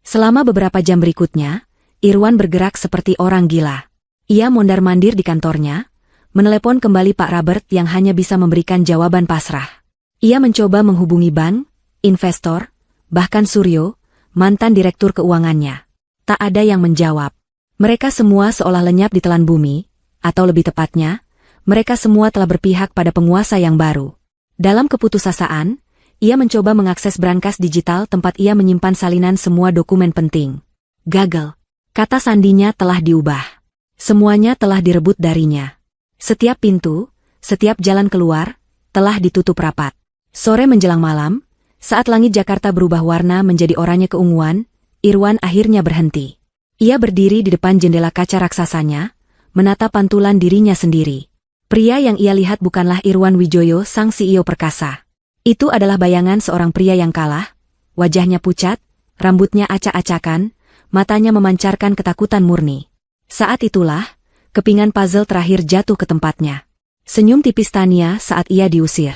Selama beberapa jam berikutnya, Irwan bergerak seperti orang gila. Ia mondar-mandir di kantornya, menelepon kembali Pak Robert yang hanya bisa memberikan jawaban pasrah. Ia mencoba menghubungi bank, investor, bahkan Suryo, mantan direktur keuangannya. Tak ada yang menjawab. Mereka semua seolah lenyap di telan bumi, atau lebih tepatnya, mereka semua telah berpihak pada penguasa yang baru. Dalam keputusasaan, ia mencoba mengakses brankas digital tempat ia menyimpan salinan semua dokumen penting. Gagal. Kata sandinya telah diubah. Semuanya telah direbut darinya. Setiap pintu, setiap jalan keluar, telah ditutup rapat. Sore menjelang malam, saat langit Jakarta berubah warna menjadi oranye keunguan, Irwan akhirnya berhenti. Ia berdiri di depan jendela kaca raksasanya, menatap pantulan dirinya sendiri. Pria yang ia lihat bukanlah Irwan Wijoyo sang CEO perkasa. Itu adalah bayangan seorang pria yang kalah, wajahnya pucat, rambutnya acak-acakan, matanya memancarkan ketakutan murni. Saat itulah, kepingan puzzle terakhir jatuh ke tempatnya. Senyum tipis Tania saat ia diusir.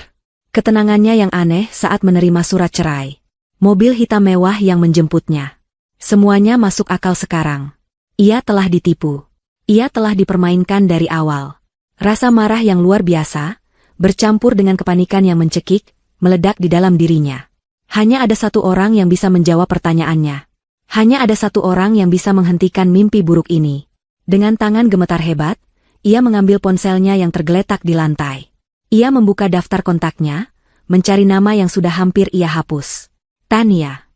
Ketenangannya yang aneh saat menerima surat cerai. Mobil hitam mewah yang menjemputnya. Semuanya masuk akal sekarang. Ia telah ditipu. Ia telah dipermainkan dari awal. Rasa marah yang luar biasa, bercampur dengan kepanikan yang mencekik, meledak di dalam dirinya. Hanya ada satu orang yang bisa menjawab pertanyaannya. Hanya ada satu orang yang bisa menghentikan mimpi buruk ini. Dengan tangan gemetar hebat, ia mengambil ponselnya yang tergeletak di lantai. Ia membuka daftar kontaknya, mencari nama yang sudah hampir ia hapus. Tania.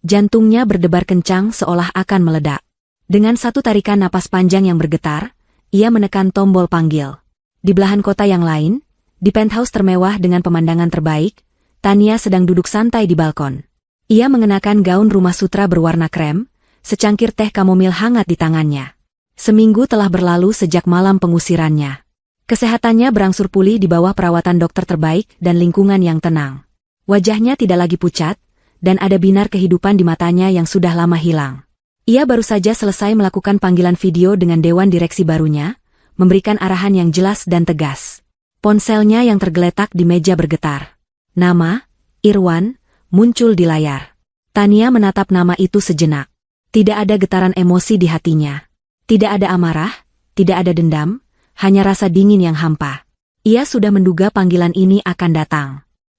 Jantungnya berdebar kencang seolah akan meledak. Dengan satu tarikan napas panjang yang bergetar, ia menekan tombol panggil. Di belahan kota yang lain, di penthouse termewah dengan pemandangan terbaik, Tania sedang duduk santai di balkon. Ia mengenakan gaun rumah sutra berwarna krem, secangkir teh kamomil hangat di tangannya. Seminggu telah berlalu sejak malam pengusirannya. Kesehatannya berangsur pulih di bawah perawatan dokter terbaik dan lingkungan yang tenang. Wajahnya tidak lagi pucat, dan ada binar kehidupan di matanya yang sudah lama hilang. Ia baru saja selesai melakukan panggilan video dengan dewan direksi barunya, memberikan arahan yang jelas dan tegas. Ponselnya yang tergeletak di meja bergetar. Nama, Irwan, muncul di layar. Tania menatap nama itu sejenak. Tidak ada getaran emosi di hatinya. Tidak ada amarah, tidak ada dendam, hanya rasa dingin yang hampa. Ia sudah menduga panggilan ini akan datang.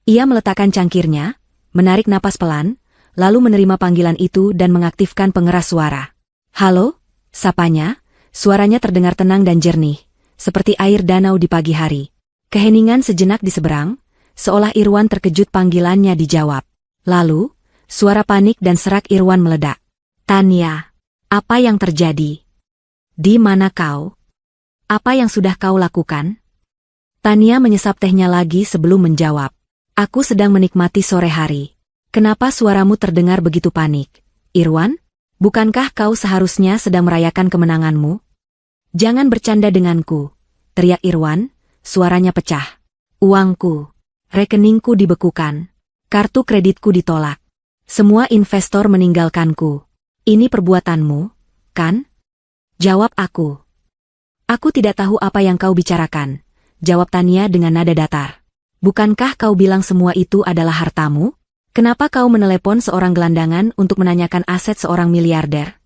Ia meletakkan cangkirnya, menarik napas pelan, lalu menerima panggilan itu dan mengaktifkan pengeras suara. Halo, sapanya, suaranya terdengar tenang dan jernih, seperti air danau di pagi hari. Keheningan sejenak di seberang, seolah Irwan terkejut panggilannya dijawab. Lalu, suara panik dan serak Irwan meledak. Tania, apa yang terjadi? Di mana kau? Apa yang sudah kau lakukan? Tania menyesap tehnya lagi sebelum menjawab. Aku sedang menikmati sore hari. Kenapa suaramu terdengar begitu panik? Irwan, bukankah kau seharusnya sedang merayakan kemenanganmu? Jangan bercanda denganku, teriak Irwan, suaranya pecah. Uangku, rekeningku dibekukan, kartu kreditku ditolak. Semua investor meninggalkanku. Ini perbuatanmu, kan? Jawab aku. Aku tidak tahu apa yang kau bicarakan, jawab Tania dengan nada datar. Bukankah kau bilang semua itu adalah hartamu? Kenapa kau menelepon seorang gelandangan untuk menanyakan aset seorang miliarder?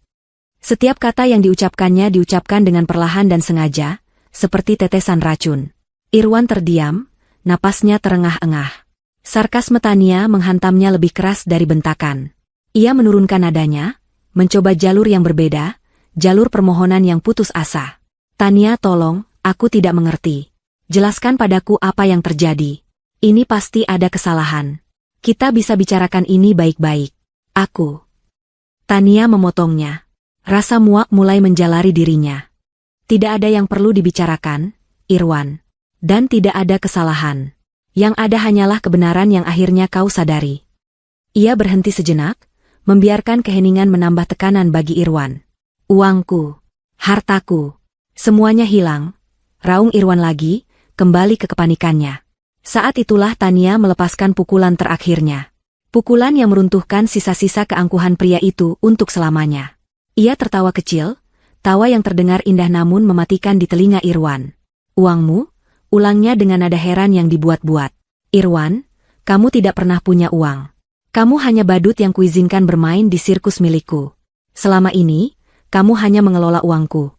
Setiap kata yang diucapkannya diucapkan dengan perlahan dan sengaja, seperti tetesan racun. Irwan terdiam, napasnya terengah-engah. Sarkasme Tania menghantamnya lebih keras dari bentakan. Ia menurunkan nadanya, mencoba jalur yang berbeda, jalur permohonan yang putus asa. Tania, tolong, aku tidak mengerti. Jelaskan padaku apa yang terjadi. Ini pasti ada kesalahan. Kita bisa bicarakan ini baik-baik. Aku. Tania memotongnya. Rasa muak mulai menjalari dirinya. Tidak ada yang perlu dibicarakan, Irwan. Dan tidak ada kesalahan. Yang ada hanyalah kebenaran yang akhirnya kau sadari. Ia berhenti sejenak, membiarkan keheningan menambah tekanan bagi Irwan. Uangku, hartaku, semuanya hilang. Raung Irwan lagi, kembali ke kepanikannya. Saat itulah Tania melepaskan pukulan terakhirnya. Pukulan yang meruntuhkan sisa-sisa keangkuhan pria itu untuk selamanya. Ia tertawa kecil, tawa yang terdengar indah namun mematikan di telinga Irwan. Uangmu? Ulangnya dengan nada heran yang dibuat-buat. Irwan, kamu tidak pernah punya uang. Kamu hanya badut yang kuizinkan bermain di sirkus milikku. Selama ini, kamu hanya mengelola uangku.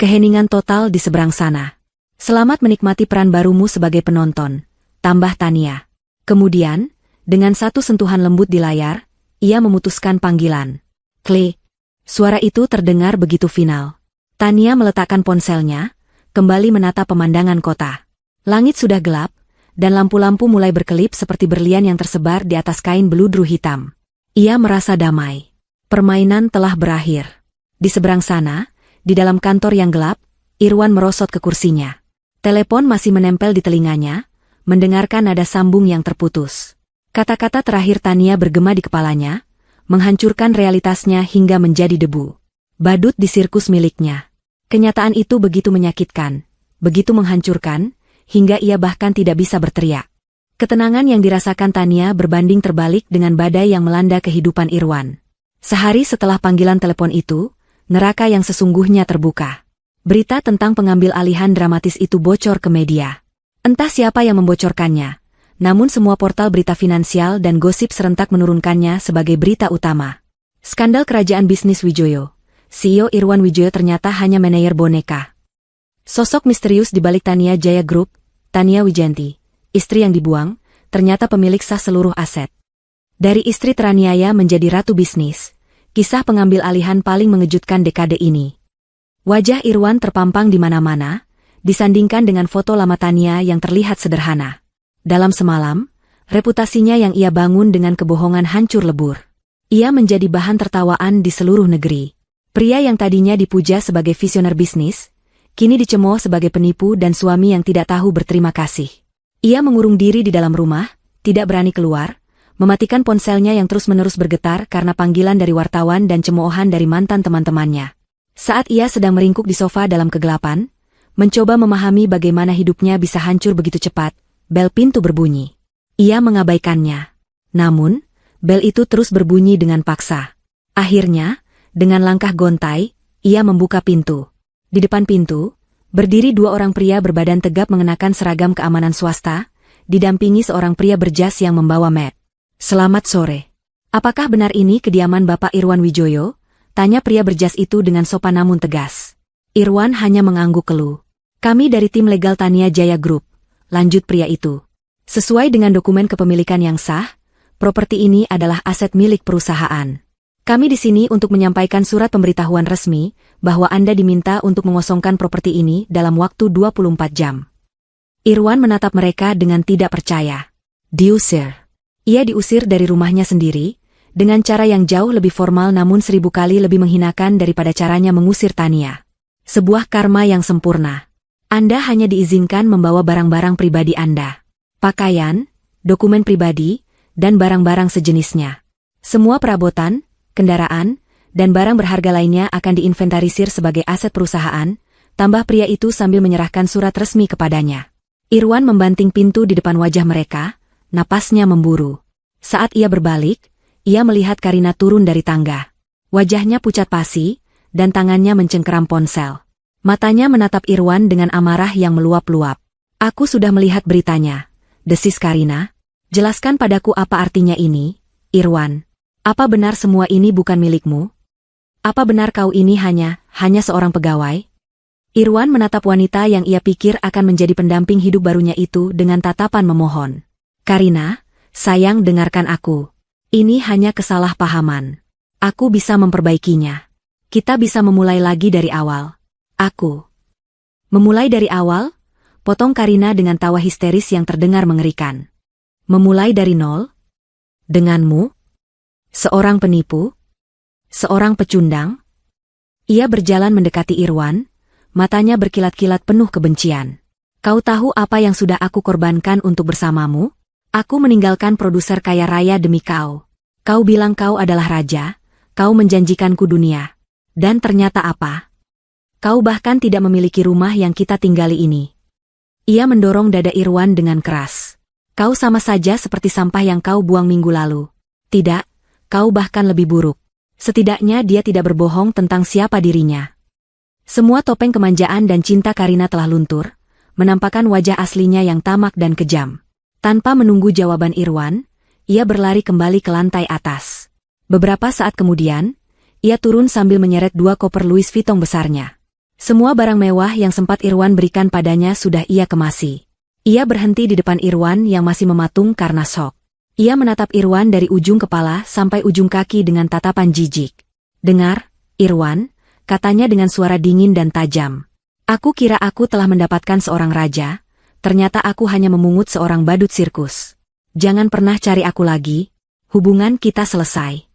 Keheningan total di seberang sana. Selamat menikmati peran barumu sebagai penonton, tambah Tania. Kemudian, dengan satu sentuhan lembut di layar, ia memutuskan panggilan. Klik. Suara itu terdengar begitu final. Tania meletakkan ponselnya, kembali menatap pemandangan kota. Langit sudah gelap, dan lampu-lampu mulai berkelip seperti berlian yang tersebar di atas kain beludru hitam. Ia merasa damai. Permainan telah berakhir. Di seberang sana, di dalam kantor yang gelap, Irwan merosot ke kursinya. Telepon masih menempel di telinganya, mendengarkan nada sambung yang terputus. Kata-kata terakhir Tania bergema di kepalanya, menghancurkan realitasnya hingga menjadi debu. Badut di sirkus miliknya. Kenyataan itu begitu menyakitkan, begitu menghancurkan, hingga ia bahkan tidak bisa berteriak. Ketenangan yang dirasakan Tania berbanding terbalik dengan badai yang melanda kehidupan Irwan. Sehari setelah panggilan telepon itu, neraka yang sesungguhnya terbuka. Berita tentang pengambil alihan dramatis itu bocor ke media. Entah siapa yang membocorkannya, namun semua portal berita finansial dan gosip serentak menurunkannya sebagai berita utama. Skandal kerajaan bisnis Wijoyo. CEO Irwan Wijoyo ternyata hanya manajer boneka. Sosok misterius di balik Tania Jaya Group, Tania Wijanti, istri yang dibuang, ternyata pemilik sah seluruh aset. Dari istri teraniaya menjadi ratu bisnis, kisah pengambil alihan paling mengejutkan dekade ini. Wajah Irwan terpampang di mana-mana, disandingkan dengan foto lama Tania yang terlihat sederhana. Dalam semalam, reputasinya yang ia bangun dengan kebohongan hancur lebur. Ia menjadi bahan tertawaan di seluruh negeri. Pria yang tadinya dipuja sebagai visioner bisnis, kini dicemooh sebagai penipu dan suami yang tidak tahu berterima kasih. Ia mengurung diri di dalam rumah, tidak berani keluar, mematikan ponselnya yang terus-menerus bergetar karena panggilan dari wartawan dan cemoohan dari mantan teman-temannya. Saat ia sedang meringkuk di sofa dalam kegelapan, mencoba memahami bagaimana hidupnya bisa hancur begitu cepat, bel pintu berbunyi. Ia mengabaikannya. Namun, bel itu terus berbunyi dengan paksa. Akhirnya, dengan langkah gontai, ia membuka pintu. Di depan pintu, berdiri dua orang pria berbadan tegap mengenakan seragam keamanan swasta, didampingi seorang pria berjas yang membawa map. "Selamat sore. Apakah benar ini kediaman Bapak Irwan Wijoyo?" tanya pria berjas itu dengan sopan namun tegas. Irwan hanya mengangguk keluh. "Kami dari tim legal Tania Jaya Group," lanjut pria itu. "Sesuai dengan dokumen kepemilikan yang sah, properti ini adalah aset milik perusahaan. Kami di sini untuk menyampaikan surat pemberitahuan resmi bahwa Anda diminta untuk mengosongkan properti ini dalam waktu 24 jam. Irwan menatap mereka dengan tidak percaya. Diusir. Ia diusir dari rumahnya sendiri, dengan cara yang jauh lebih formal namun 1000 kali lebih menghinakan daripada caranya mengusir Tania. Sebuah karma yang sempurna. Anda hanya diizinkan membawa barang-barang pribadi Anda. Pakaian, dokumen pribadi, dan barang-barang sejenisnya. Semua perabotan, kendaraan, dan barang berharga lainnya akan diinventarisir sebagai aset perusahaan, tambah pria itu sambil menyerahkan surat resmi kepadanya. Irwan membanting pintu di depan wajah mereka, napasnya memburu. Saat ia berbalik, ia melihat Karina turun dari tangga. Wajahnya pucat pasi, dan tangannya mencengkeram ponsel. Matanya menatap Irwan dengan amarah yang meluap-luap. "Aku sudah melihat beritanya," desis Karina. "Jelaskan padaku apa artinya ini, Irwan. Apa benar semua ini bukan milikmu? Apa benar kau ini hanya seorang pegawai?" Irwan menatap wanita yang ia pikir akan menjadi pendamping hidup barunya itu dengan tatapan memohon. "Karina, sayang dengarkan aku. Ini hanya kesalahpahaman. Aku bisa memperbaikinya. Kita bisa memulai lagi dari awal." "Aku memulai dari awal?" potong Karina dengan tawa histeris yang terdengar mengerikan. "Memulai dari nol? Denganmu? Seorang penipu? Seorang pecundang?" Ia berjalan mendekati Irwan, matanya berkilat-kilat penuh kebencian. "Kau tahu apa yang sudah aku korbankan untuk bersamamu? Aku meninggalkan produser kaya raya demi kau. Kau bilang kau adalah raja, kau menjanjikanku dunia. Dan ternyata apa? Kau bahkan tidak memiliki rumah yang kita tinggali ini." Ia mendorong dada Irwan dengan keras. "Kau sama saja seperti sampah yang kau buang minggu lalu. Tidak, kau bahkan lebih buruk." Setidaknya dia tidak berbohong tentang siapa dirinya. Semua topeng kemanjaan dan cinta Karina telah luntur, menampakkan wajah aslinya yang tamak dan kejam. Tanpa menunggu jawaban Irwan, ia berlari kembali ke lantai atas. Beberapa saat kemudian, ia turun sambil menyeret 2 koper Louis Vuitton besarnya. Semua barang mewah yang sempat Irwan berikan padanya sudah ia kemasi. Ia berhenti di depan Irwan yang masih mematung karena syok. Ia menatap Irwan dari ujung kepala sampai ujung kaki dengan tatapan jijik. "Dengar, Irwan, katanya dengan suara dingin dan tajam. Aku kira aku telah mendapatkan seorang raja, ternyata aku hanya memungut seorang badut sirkus. Jangan pernah cari aku lagi, hubungan kita selesai.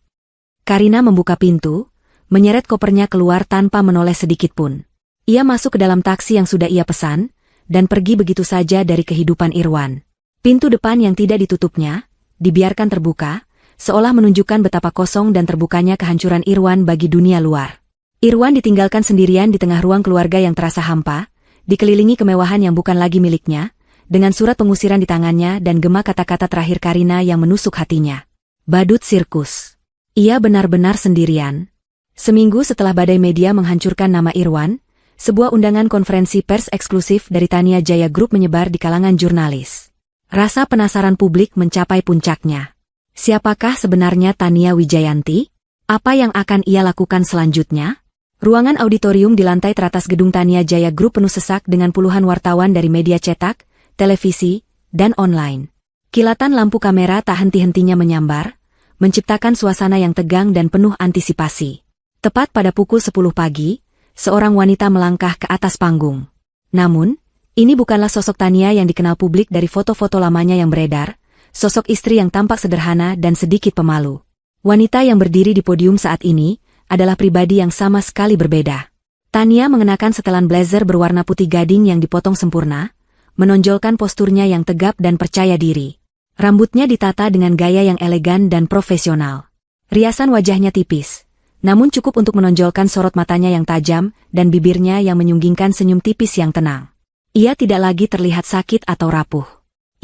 Karina membuka pintu, menyeret kopernya keluar tanpa menoleh sedikitpun. Ia masuk ke dalam taksi yang sudah ia pesan, dan pergi begitu saja dari kehidupan Irwan. Pintu depan yang tidak ditutupnya, dibiarkan terbuka, seolah menunjukkan betapa kosong dan terbukanya kehancuran Irwan bagi dunia luar. Irwan ditinggalkan sendirian di tengah ruang keluarga yang terasa hampa, dikelilingi kemewahan yang bukan lagi miliknya, dengan surat pengusiran di tangannya dan gema kata-kata terakhir Karina yang menusuk hatinya. Badut sirkus. Ia benar-benar sendirian. Seminggu setelah badai media menghancurkan nama Irwan, sebuah undangan konferensi pers eksklusif dari Tania Jaya Group menyebar di kalangan jurnalis. Rasa penasaran publik mencapai puncaknya. Siapakah sebenarnya Tania Wijayanti? Apa yang akan ia lakukan selanjutnya? Ruangan auditorium di lantai teratas gedung Tania Jaya Group penuh sesak dengan puluhan wartawan dari media cetak, televisi, dan online. Kilatan lampu kamera tak henti-hentinya menyambar, menciptakan suasana yang tegang dan penuh antisipasi. Tepat pada pukul 10 pagi, seorang wanita melangkah ke atas panggung. Namun, ini bukanlah sosok Tania yang dikenal publik dari foto-foto lamanya yang beredar, sosok istri yang tampak sederhana dan sedikit pemalu. Wanita yang berdiri di podium saat ini adalah pribadi yang sama sekali berbeda. Tania mengenakan setelan blazer berwarna putih gading yang dipotong sempurna, menonjolkan posturnya yang tegap dan percaya diri. Rambutnya ditata dengan gaya yang elegan dan profesional. Riasan wajahnya tipis, namun cukup untuk menonjolkan sorot matanya yang tajam dan bibirnya yang menyunggingkan senyum tipis yang tenang. Ia tidak lagi terlihat sakit atau rapuh.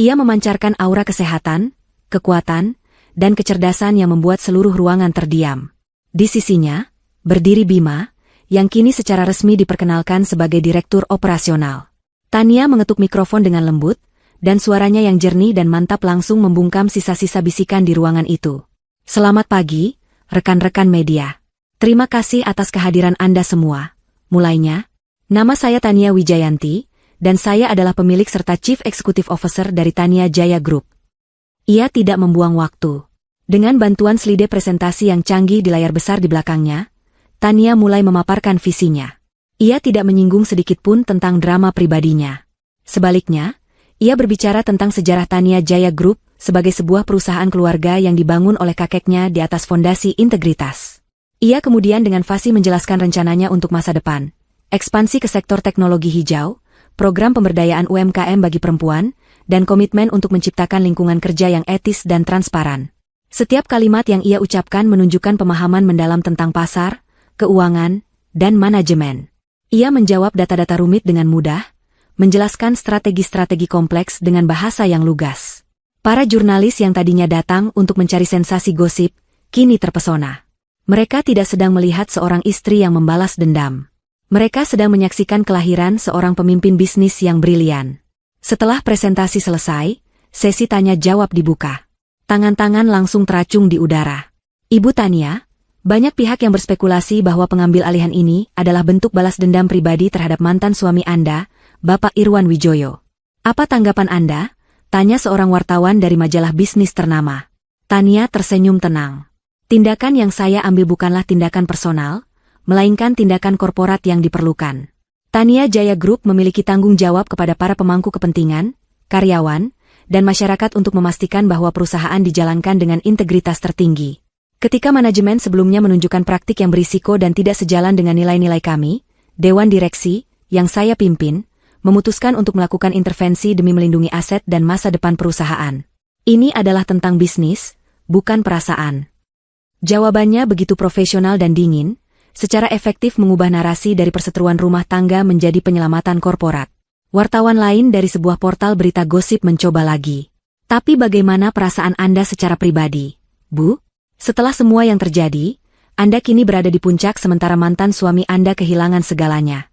Ia memancarkan aura kesehatan, kekuatan, dan kecerdasan yang membuat seluruh ruangan terdiam. Di sisinya, berdiri Bima, yang kini secara resmi diperkenalkan sebagai Direktur Operasional. Tania mengetuk mikrofon dengan lembut, dan suaranya yang jernih dan mantap langsung membungkam sisa-sisa bisikan di ruangan itu. Selamat pagi, rekan-rekan media. Terima kasih atas kehadiran Anda semua. Mulainya, nama saya Tania Wijayanti, dan saya adalah pemilik serta Chief Executive Officer dari Tania Jaya Group. Ia tidak membuang waktu. Dengan bantuan slide presentasi yang canggih di layar besar di belakangnya, Tania mulai memaparkan visinya. Ia tidak menyinggung sedikitpun tentang drama pribadinya. Sebaliknya, ia berbicara tentang sejarah Tania Jaya Group sebagai sebuah perusahaan keluarga yang dibangun oleh kakeknya di atas fondasi integritas. Ia kemudian dengan fasih menjelaskan rencananya untuk masa depan, ekspansi ke sektor teknologi hijau, program pemberdayaan UMKM bagi perempuan, dan komitmen untuk menciptakan lingkungan kerja yang etis dan transparan. Setiap kalimat yang ia ucapkan menunjukkan pemahaman mendalam tentang pasar, keuangan, dan manajemen. Ia menjawab data-data rumit dengan mudah, menjelaskan strategi-strategi kompleks dengan bahasa yang lugas. Para jurnalis yang tadinya datang untuk mencari sensasi gosip, kini terpesona. Mereka tidak sedang melihat seorang istri yang membalas dendam. Mereka sedang menyaksikan kelahiran seorang pemimpin bisnis yang brilian. Setelah presentasi selesai, sesi tanya jawab dibuka. Tangan-tangan langsung teracung di udara. Ibu Tania, banyak pihak yang berspekulasi bahwa pengambil alihan ini adalah bentuk balas dendam pribadi terhadap mantan suami Anda, Bapak Irwan Wijoyo. Apa tanggapan Anda? Tanya seorang wartawan dari majalah bisnis ternama. Tania tersenyum tenang. Tindakan yang saya ambil bukanlah tindakan personal, melainkan tindakan korporat yang diperlukan. Tania Jaya Group memiliki tanggung jawab kepada para pemangku kepentingan, karyawan, dan masyarakat untuk memastikan bahwa perusahaan dijalankan dengan integritas tertinggi. Ketika manajemen sebelumnya menunjukkan praktik yang berisiko dan tidak sejalan dengan nilai-nilai kami, Dewan Direksi, yang saya pimpin, memutuskan untuk melakukan intervensi demi melindungi aset dan masa depan perusahaan. Ini adalah tentang bisnis, bukan perasaan. Jawabannya begitu profesional dan dingin, secara efektif mengubah narasi dari perseteruan rumah tangga menjadi penyelamatan korporat. Wartawan lain dari sebuah portal berita gosip mencoba lagi. Tapi bagaimana perasaan Anda secara pribadi, Bu? Setelah semua yang terjadi, Anda kini berada di puncak sementara mantan suami Anda kehilangan segalanya.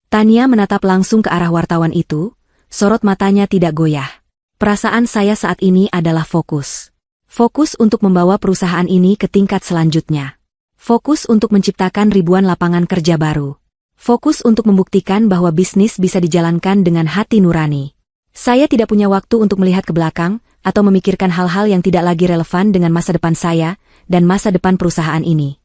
Tania menatap langsung ke arah wartawan itu, sorot matanya tidak goyah. Perasaan saya saat ini adalah fokus. Fokus untuk membawa perusahaan ini ke tingkat selanjutnya. Fokus untuk menciptakan ribuan lapangan kerja baru. Fokus untuk membuktikan bahwa bisnis bisa dijalankan dengan hati nurani. Saya tidak punya waktu untuk melihat ke belakang atau memikirkan hal-hal yang tidak lagi relevan dengan masa depan saya dan masa depan perusahaan ini.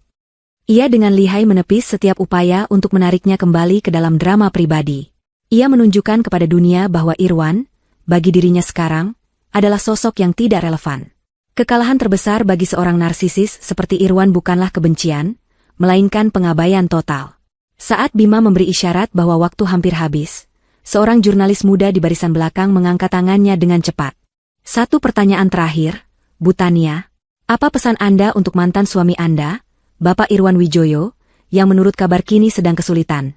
Ia dengan lihai menepis setiap upaya untuk menariknya kembali ke dalam drama pribadi. Ia menunjukkan kepada dunia bahwa Irwan, bagi dirinya sekarang, adalah sosok yang tidak relevan. Kekalahan terbesar bagi seorang narsisis seperti Irwan bukanlah kebencian, melainkan pengabaian total. Saat Bima memberi isyarat bahwa waktu hampir habis, seorang jurnalis muda di barisan belakang mengangkat tangannya dengan cepat. Satu pertanyaan terakhir, Bu Tania, apa pesan Anda untuk mantan suami Anda, Bapak Irwan Wijoyo, yang menurut kabar kini sedang kesulitan?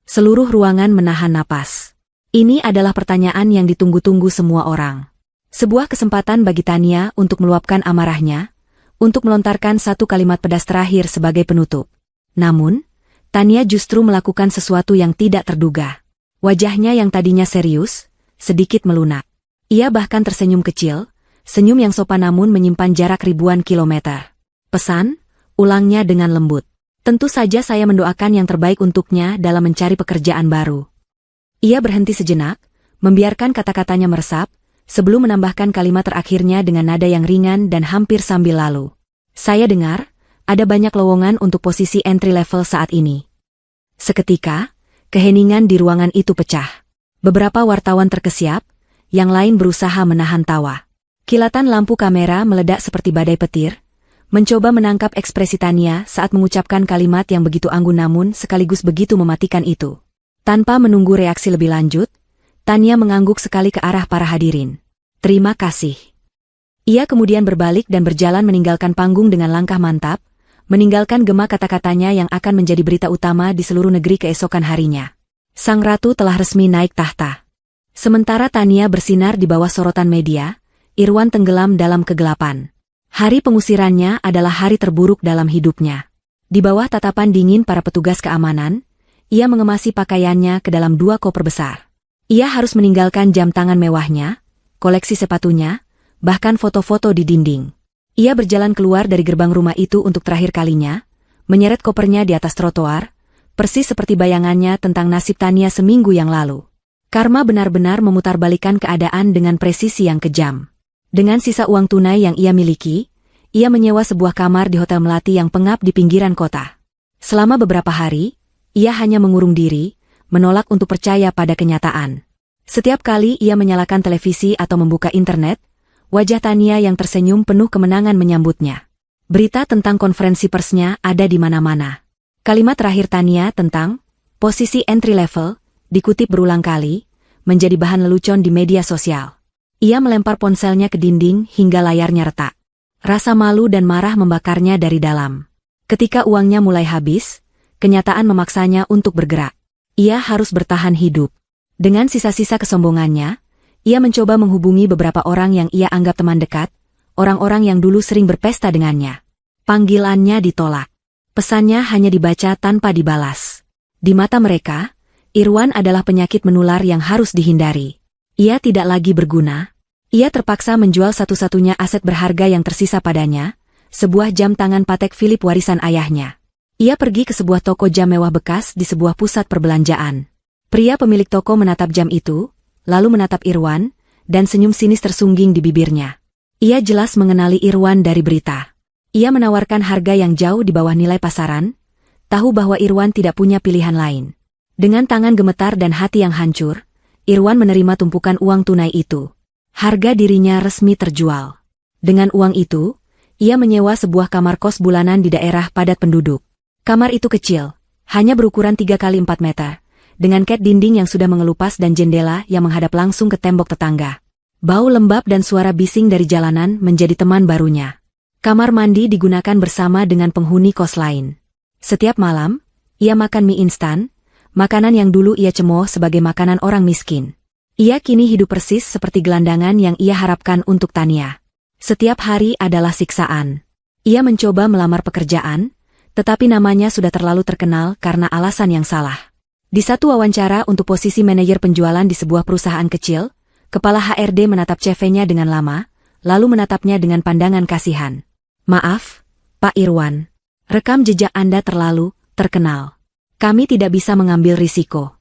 Seluruh ruangan menahan napas. Ini adalah pertanyaan yang ditunggu-tunggu semua orang. Sebuah kesempatan bagi Tania untuk meluapkan amarahnya, untuk melontarkan satu kalimat pedas terakhir sebagai penutup. Namun, Tania justru melakukan sesuatu yang tidak terduga. Wajahnya yang tadinya serius, sedikit melunak. Ia bahkan tersenyum kecil, senyum yang sopan namun menyimpan jarak ribuan kilometer. Pesan, ulangnya dengan lembut. Tentu saja saya mendoakan yang terbaik untuknya dalam mencari pekerjaan baru. Ia berhenti sejenak, membiarkan kata-katanya meresap, sebelum menambahkan kalimat terakhirnya dengan nada yang ringan dan hampir sambil lalu. Saya dengar, ada banyak lowongan untuk posisi entry level saat ini. Seketika, keheningan di ruangan itu pecah. Beberapa wartawan terkesiap, yang lain berusaha menahan tawa. Kilatan lampu kamera meledak seperti badai petir, mencoba menangkap ekspresi Tania saat mengucapkan kalimat yang begitu anggun namun sekaligus begitu mematikan itu. Tanpa menunggu reaksi lebih lanjut, Tania mengangguk sekali ke arah para hadirin. Terima kasih. Ia kemudian berbalik dan berjalan meninggalkan panggung dengan langkah mantap, meninggalkan gema kata-katanya yang akan menjadi berita utama di seluruh negeri keesokan harinya. Sang ratu telah resmi naik tahta. Sementara Tania bersinar di bawah sorotan media, Irwan tenggelam dalam kegelapan. Hari pengusirannya adalah hari terburuk dalam hidupnya. Di bawah tatapan dingin para petugas keamanan, ia mengemasi pakaiannya ke dalam 2 koper besar. Ia harus meninggalkan jam tangan mewahnya, koleksi sepatunya, bahkan foto-foto di dinding. Ia berjalan keluar dari gerbang rumah itu untuk terakhir kalinya, menyeret kopernya di atas trotoar, persis seperti bayangannya tentang nasib Tania seminggu yang lalu. Karma benar-benar memutarbalikkan keadaan dengan presisi yang kejam. Dengan sisa uang tunai yang ia miliki, ia menyewa sebuah kamar di hotel melati yang pengap di pinggiran kota. Selama beberapa hari, ia hanya mengurung diri, menolak untuk percaya pada kenyataan. Setiap kali ia menyalakan televisi atau membuka internet, wajah Tania yang tersenyum penuh kemenangan menyambutnya. Berita tentang konferensi persnya ada di mana-mana. Kalimat terakhir Tania tentang posisi entry level dikutip berulang kali, menjadi bahan lelucon di media sosial. Ia melempar ponselnya ke dinding hingga layarnya retak. Rasa malu dan marah membakarnya dari dalam. Ketika uangnya mulai habis, kenyataan memaksanya untuk bergerak. Ia harus bertahan hidup. Dengan sisa-sisa kesombongannya, ia mencoba menghubungi beberapa orang yang ia anggap teman dekat, orang-orang yang dulu sering berpesta dengannya. Panggilannya ditolak. Pesannya hanya dibaca tanpa dibalas. Di mata mereka, Irwan adalah penyakit menular yang harus dihindari. Ia tidak lagi berguna. Ia terpaksa menjual satu-satunya aset berharga yang tersisa padanya, sebuah jam tangan Patek Philippe warisan ayahnya. Ia pergi ke sebuah toko jam mewah bekas di sebuah pusat perbelanjaan. Pria pemilik toko menatap jam itu, lalu menatap Irwan, dan senyum sinis tersungging di bibirnya. Ia jelas mengenali Irwan dari berita. Ia menawarkan harga yang jauh di bawah nilai pasaran, tahu bahwa Irwan tidak punya pilihan lain. Dengan tangan gemetar dan hati yang hancur, Irwan menerima tumpukan uang tunai itu. Harga dirinya resmi terjual. Dengan uang itu, ia menyewa sebuah kamar kos bulanan di daerah padat penduduk. Kamar itu kecil, hanya berukuran 3 kali 4 meter, dengan cat dinding yang sudah mengelupas dan jendela yang menghadap langsung ke tembok tetangga. Bau lembab dan suara bising dari jalanan menjadi teman barunya. Kamar mandi digunakan bersama dengan penghuni kos lain. Setiap malam, ia makan mie instan, makanan yang dulu ia cemooh sebagai makanan orang miskin. Ia kini hidup persis seperti gelandangan yang ia harapkan untuk Tania. Setiap hari adalah siksaan. Ia mencoba melamar pekerjaan, tetapi namanya sudah terlalu terkenal karena alasan yang salah. Di satu wawancara untuk posisi manajer penjualan di sebuah perusahaan kecil, kepala HRD menatap CV-nya dengan lama, lalu menatapnya dengan pandangan kasihan. Maaf, Pak Irwan. Rekam jejak Anda terlalu terkenal. Kami tidak bisa mengambil risiko.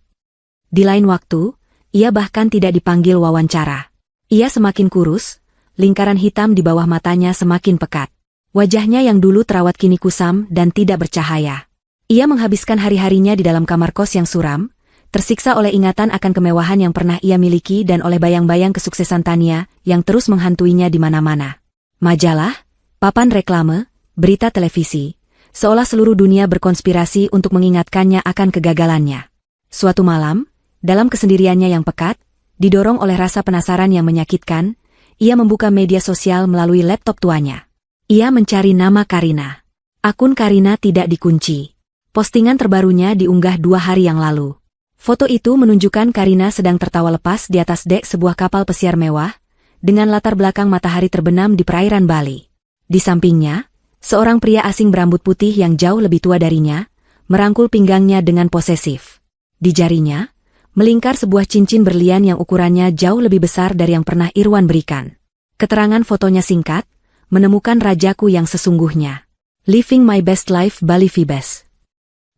Di lain waktu, ia bahkan tidak dipanggil wawancara. Ia semakin kurus, lingkaran hitam di bawah matanya semakin pekat. Wajahnya yang dulu terawat kini kusam dan tidak bercahaya. Ia menghabiskan hari-harinya di dalam kamar kos yang suram, tersiksa oleh ingatan akan kemewahan yang pernah ia miliki dan oleh bayang-bayang kesuksesan Tania yang terus menghantuinya di mana-mana. Majalah, papan reklame, berita televisi, seolah seluruh dunia berkonspirasi untuk mengingatkannya akan kegagalannya. Suatu malam, dalam kesendiriannya yang pekat, didorong oleh rasa penasaran yang menyakitkan, ia membuka media sosial melalui laptop tuanya. Ia mencari nama Karina. Akun Karina tidak dikunci. Postingan terbarunya diunggah 2 hari yang lalu. Foto itu menunjukkan Karina sedang tertawa lepas di atas dek sebuah kapal pesiar mewah, dengan latar belakang matahari terbenam di perairan Bali. Di sampingnya, seorang pria asing berambut putih yang jauh lebih tua darinya, merangkul pinggangnya dengan posesif. Di jarinya, melingkar sebuah cincin berlian yang ukurannya jauh lebih besar dari yang pernah Irwan berikan. Keterangan fotonya singkat, menemukan rajaku yang sesungguhnya. Living my best life Bali Vibes.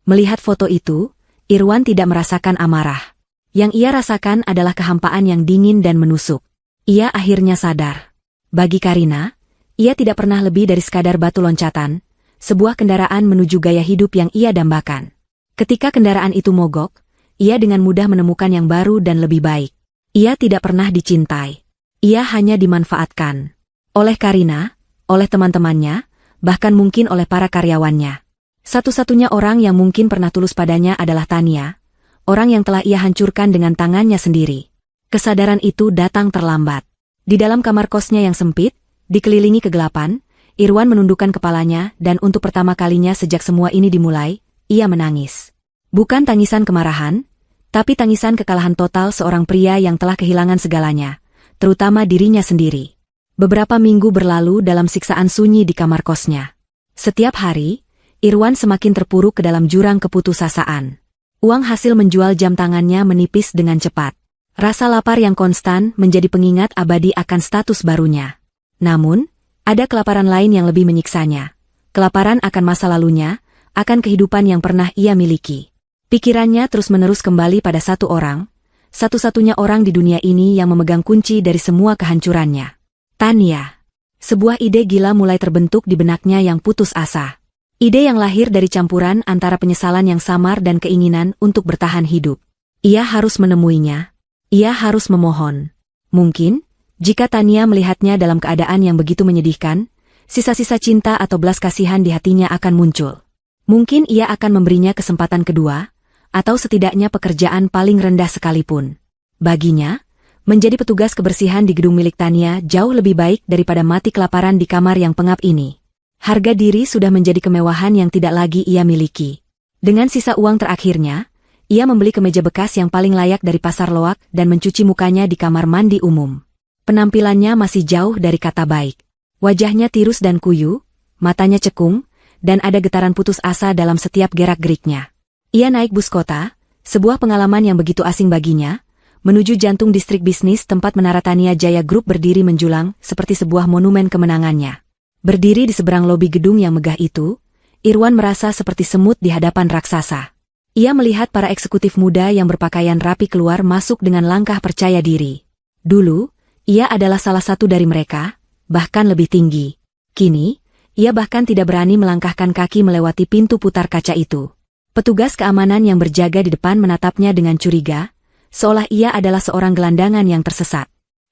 Melihat foto itu, Irwan tidak merasakan amarah. Yang ia rasakan adalah kehampaan yang dingin dan menusuk. Ia akhirnya sadar. Bagi Karina, ia tidak pernah lebih dari sekadar batu loncatan, sebuah kendaraan menuju gaya hidup yang ia dambakan. Ketika kendaraan itu mogok, ia dengan mudah menemukan yang baru dan lebih baik. Ia tidak pernah dicintai. Ia hanya dimanfaatkan. Oleh Karina, oleh teman-temannya, bahkan mungkin oleh para karyawannya. Satu-satunya orang yang mungkin pernah tulus padanya adalah Tania, orang yang telah ia hancurkan dengan tangannya sendiri. Kesadaran itu datang terlambat. Di dalam kamar kosnya yang sempit, dikelilingi kegelapan, Irwan menundukkan kepalanya dan untuk pertama kalinya sejak semua ini dimulai, ia menangis. Bukan tangisan kemarahan, tapi tangisan kekalahan total seorang pria yang telah kehilangan segalanya, terutama dirinya sendiri. Beberapa minggu berlalu dalam siksaan sunyi di kamar kosnya. Setiap hari, Irwan semakin terpuruk ke dalam jurang keputusasaan. Uang hasil menjual jam tangannya menipis dengan cepat. Rasa lapar yang konstan menjadi pengingat abadi akan status barunya. Namun, ada kelaparan lain yang lebih menyiksanya. Kelaparan akan masa lalunya, akan kehidupan yang pernah ia miliki. Pikirannya terus-menerus kembali pada satu orang, satu-satunya orang di dunia ini yang memegang kunci dari semua kehancurannya. Tania. Sebuah ide gila mulai terbentuk di benaknya yang putus asa. Ide yang lahir dari campuran antara penyesalan yang samar dan keinginan untuk bertahan hidup. Ia harus menemuinya. Ia harus memohon. Mungkin, jika Tania melihatnya dalam keadaan yang begitu menyedihkan, sisa-sisa cinta atau belas kasihan di hatinya akan muncul. Mungkin ia akan memberinya kesempatan kedua, atau setidaknya pekerjaan paling rendah sekalipun. Baginya, menjadi petugas kebersihan di gedung milik Tania jauh lebih baik daripada mati kelaparan di kamar yang pengap ini. Harga diri sudah menjadi kemewahan yang tidak lagi ia miliki. Dengan sisa uang terakhirnya, ia membeli kemeja bekas yang paling layak dari pasar loak dan mencuci mukanya di kamar mandi umum. Penampilannya masih jauh dari kata baik. Wajahnya tirus dan kuyu, matanya cekung, dan ada getaran putus asa dalam setiap gerak-geriknya. Ia naik bus kota, sebuah pengalaman yang begitu asing baginya, menuju jantung distrik bisnis tempat Menara Tania Jaya Group berdiri menjulang seperti sebuah monumen kemenangannya. Berdiri di seberang lobi gedung yang megah itu, Irwan merasa seperti semut di hadapan raksasa. Ia melihat para eksekutif muda yang berpakaian rapi keluar masuk dengan langkah percaya diri. Dulu, ia adalah salah satu dari mereka, bahkan lebih tinggi. Kini, ia bahkan tidak berani melangkahkan kaki melewati pintu putar kaca itu. Petugas keamanan yang berjaga di depan menatapnya dengan curiga, seolah ia adalah seorang gelandangan yang tersesat.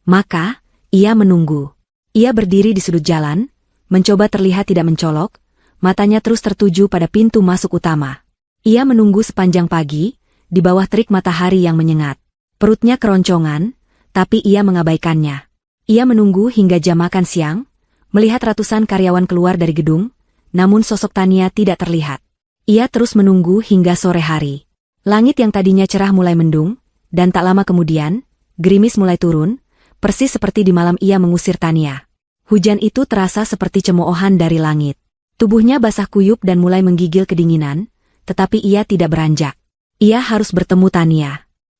Maka, ia menunggu. Ia berdiri di sudut jalan, mencoba terlihat tidak mencolok, matanya terus tertuju pada pintu masuk utama. Ia menunggu sepanjang pagi, di bawah terik matahari yang menyengat. Perutnya keroncongan, tapi ia mengabaikannya. Ia menunggu hingga jam makan siang, melihat ratusan karyawan keluar dari gedung, namun sosok Tania tidak terlihat. Ia terus menunggu hingga sore hari. Langit yang tadinya cerah mulai mendung, dan tak lama kemudian, gerimis mulai turun, persis seperti di malam ia mengusir Tania. Hujan itu terasa seperti cemoohan dari langit. Tubuhnya basah kuyup dan mulai menggigil kedinginan, tetapi ia tidak beranjak. Ia harus bertemu Tania.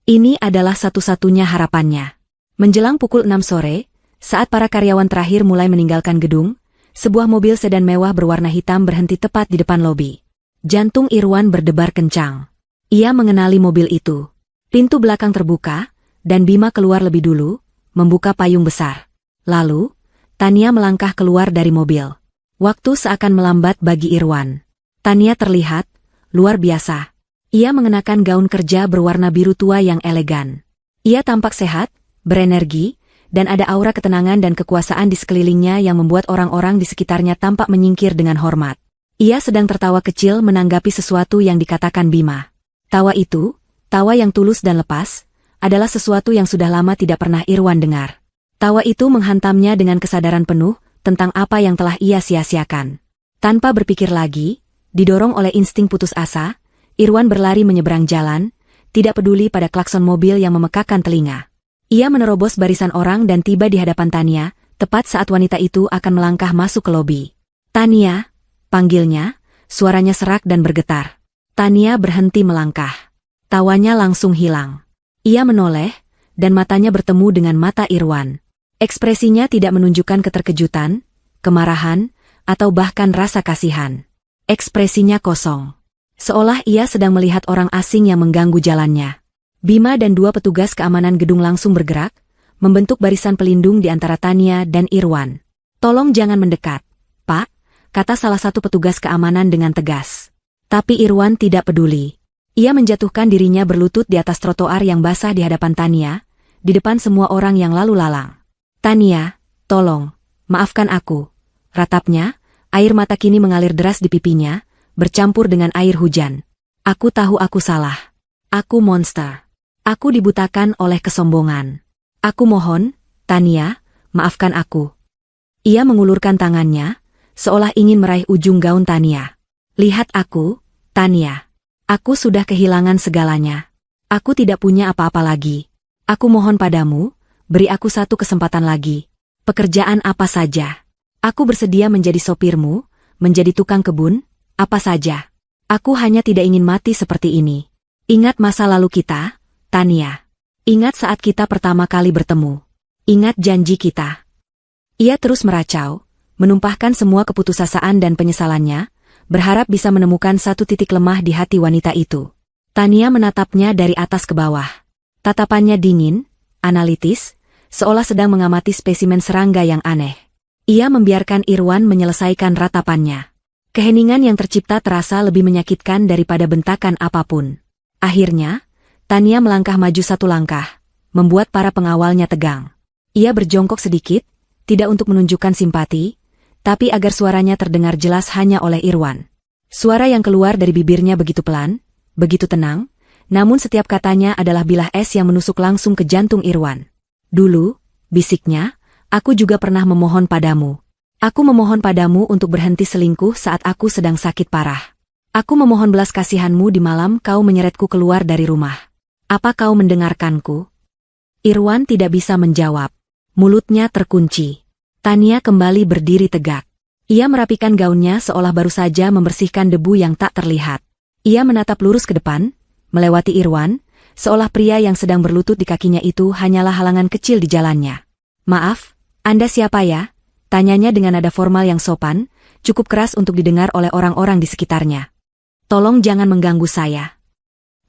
Ini adalah satu-satunya harapannya. Menjelang pukul 6 sore, saat para karyawan terakhir mulai meninggalkan gedung, sebuah mobil sedan mewah berwarna hitam berhenti tepat di depan lobi. Jantung Irwan berdebar kencang. Ia mengenali mobil itu. Pintu belakang terbuka, dan Bima keluar lebih dulu, membuka payung besar. Lalu, Tania melangkah keluar dari mobil. Waktu seakan melambat bagi Irwan. Tania terlihat luar biasa. Ia mengenakan gaun kerja berwarna biru tua yang elegan. Ia tampak sehat, berenergi, dan ada aura ketenangan dan kekuasaan di sekelilingnya yang membuat orang-orang di sekitarnya tampak menyingkir dengan hormat. Ia sedang tertawa kecil menanggapi sesuatu yang dikatakan Bima. Tawa itu, tawa yang tulus dan lepas, adalah sesuatu yang sudah lama tidak pernah Irwan dengar. Tawa itu menghantamnya dengan kesadaran penuh tentang apa yang telah ia sia-siakan. Tanpa berpikir lagi, didorong oleh insting putus asa, Irwan berlari menyeberang jalan, tidak peduli pada klakson mobil yang memekakkan telinga. Ia menerobos barisan orang dan tiba di hadapan Tania, tepat saat wanita itu akan melangkah masuk ke lobi. "Tania," panggilnya, suaranya serak dan bergetar. Tania berhenti melangkah. Tawanya langsung hilang. Ia menoleh, dan matanya bertemu dengan mata Irwan. Ekspresinya tidak menunjukkan keterkejutan, kemarahan, atau bahkan rasa kasihan. Ekspresinya kosong. Seolah ia sedang melihat orang asing yang mengganggu jalannya. Bima dan dua petugas keamanan gedung langsung bergerak, membentuk barisan pelindung di antara Tania dan Irwan. "Tolong jangan mendekat, Pak," kata salah satu petugas keamanan dengan tegas. Tapi Irwan tidak peduli. Ia menjatuhkan dirinya berlutut di atas trotoar yang basah di hadapan Tania, di depan semua orang yang lalu lalang. "Tania, tolong, maafkan aku," ratapnya, air mata kini mengalir deras di pipinya, bercampur dengan air hujan. "Aku tahu aku salah. Aku monster. Aku dibutakan oleh kesombongan. Aku mohon, Tania, maafkan aku." Ia mengulurkan tangannya, seolah ingin meraih ujung gaun Tania. "Lihat aku, Tania. Aku sudah kehilangan segalanya. Aku tidak punya apa-apa lagi. Aku mohon padamu, beri aku satu kesempatan lagi. Pekerjaan apa saja. Aku bersedia menjadi sopirmu, menjadi tukang kebun, apa saja. Aku hanya tidak ingin mati seperti ini. Ingat masa lalu kita, Tania. Ingat saat kita pertama kali bertemu. Ingat janji kita." Ia terus meracau, menumpahkan semua keputusasaan dan penyesalannya, berharap bisa menemukan satu titik lemah di hati wanita itu. Tania menatapnya dari atas ke bawah. Tatapannya dingin, analitis, seolah sedang mengamati spesimen serangga yang aneh. Ia membiarkan Irwan menyelesaikan ratapannya. Keheningan yang tercipta terasa lebih menyakitkan daripada bentakan apapun. Akhirnya, Tania melangkah maju satu langkah, membuat para pengawalnya tegang. Ia berjongkok sedikit, tidak untuk menunjukkan simpati, tapi agar suaranya terdengar jelas hanya oleh Irwan. Suara yang keluar dari bibirnya begitu pelan, begitu tenang, namun setiap katanya adalah bilah es yang menusuk langsung ke jantung Irwan. "Dulu," bisiknya, "aku juga pernah memohon padamu. Aku memohon padamu untuk berhenti selingkuh saat aku sedang sakit parah. Aku memohon belas kasihanmu di malam kau menyeretku keluar dari rumah. Apa kau mendengarkanku?" Irwan tidak bisa menjawab. Mulutnya terkunci. Tania kembali berdiri tegak. Ia merapikan gaunnya seolah baru saja membersihkan debu yang tak terlihat. Ia menatap lurus ke depan, melewati Irwan, seolah pria yang sedang berlutut di kakinya itu hanyalah halangan kecil di jalannya. "Maaf, Anda siapa ya?" tanyanya dengan nada formal yang sopan, cukup keras untuk didengar oleh orang-orang di sekitarnya. "Tolong jangan mengganggu saya."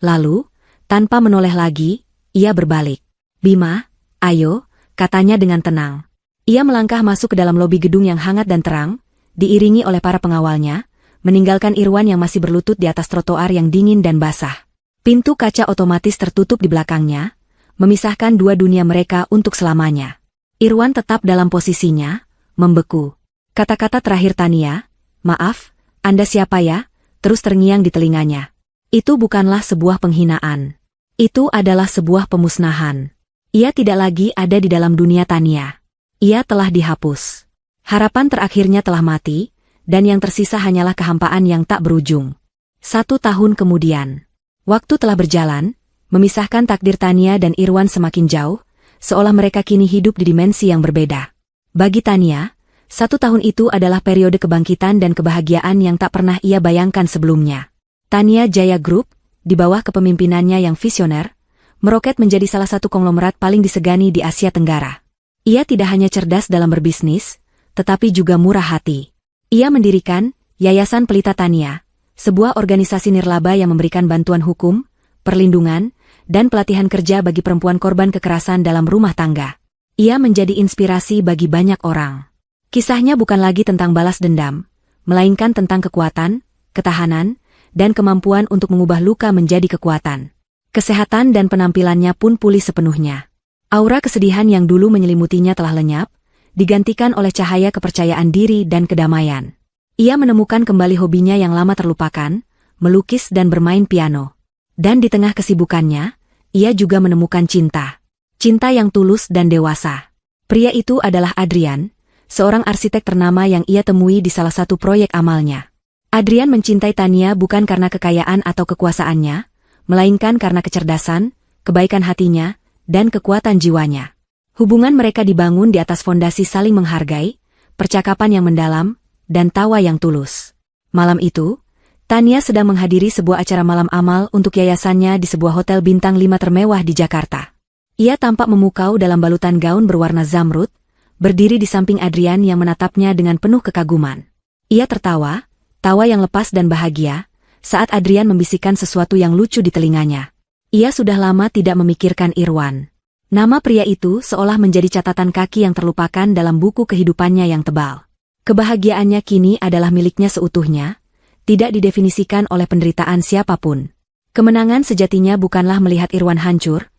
Lalu, tanpa menoleh lagi, ia berbalik. "Bima, ayo," katanya dengan tenang. Ia melangkah masuk ke dalam lobi gedung yang hangat dan terang, diiringi oleh para pengawalnya, meninggalkan Irwan yang masih berlutut di atas trotoar yang dingin dan basah. Pintu kaca otomatis tertutup di belakangnya, memisahkan dua dunia mereka untuk selamanya. Irwan tetap dalam posisinya, membeku. Kata-kata terakhir Tania, "Maaf, Anda siapa ya?" terus terngiang di telinganya. Itu bukanlah sebuah penghinaan. Itu adalah sebuah pemusnahan. Ia tidak lagi ada di dalam dunia Tania. Ia telah dihapus. Harapan terakhirnya telah mati, dan yang tersisa hanyalah kehampaan yang tak berujung. 1 tahun kemudian, waktu telah berjalan, memisahkan takdir Tania dan Irwan semakin jauh, seolah mereka kini hidup di dimensi yang berbeda. Bagi Tania, 1 tahun itu adalah periode kebangkitan dan kebahagiaan yang tak pernah ia bayangkan sebelumnya. Tania Jaya Group, di bawah kepemimpinannya yang visioner, meroket menjadi salah satu konglomerat paling disegani di Asia Tenggara. Ia tidak hanya cerdas dalam berbisnis, tetapi juga murah hati. Ia mendirikan Yayasan Pelita Tania, sebuah organisasi nirlaba yang memberikan bantuan hukum, perlindungan, dan pelatihan kerja bagi perempuan korban kekerasan dalam rumah tangga. Ia menjadi inspirasi bagi banyak orang. Kisahnya bukan lagi tentang balas dendam, melainkan tentang kekuatan, ketahanan, dan kemampuan untuk mengubah luka menjadi kekuatan. Kesehatan dan penampilannya pun pulih sepenuhnya. Aura kesedihan yang dulu menyelimutinya telah lenyap, digantikan oleh cahaya kepercayaan diri dan kedamaian. Ia menemukan kembali hobinya yang lama terlupakan, melukis dan bermain piano. Dan di tengah kesibukannya, ia juga menemukan cinta. Cinta yang tulus dan dewasa. Pria itu adalah Adrian, seorang arsitek ternama yang ia temui di salah satu proyek amalnya. Adrian mencintai Tania bukan karena kekayaan atau kekuasaannya, melainkan karena kecerdasan, kebaikan hatinya, dan kekuatan jiwanya. Hubungan mereka dibangun di atas fondasi saling menghargai, percakapan yang mendalam, dan tawa yang tulus. Malam itu, Tania sedang menghadiri sebuah acara malam amal untuk yayasannya di sebuah hotel bintang 5 termewah di Jakarta. Ia tampak memukau dalam balutan gaun berwarna zamrud, berdiri di samping Adrian yang menatapnya dengan penuh kekaguman. Ia tertawa, tawa yang lepas dan bahagia, saat Adrian membisikkan sesuatu yang lucu di telinganya. Ia sudah lama tidak memikirkan Irwan. Nama pria itu seolah menjadi catatan kaki yang terlupakan dalam buku kehidupannya yang tebal. Kebahagiaannya kini adalah miliknya seutuhnya, tidak didefinisikan oleh penderitaan siapapun. Kemenangan sejatinya bukanlah melihat Irwan hancur,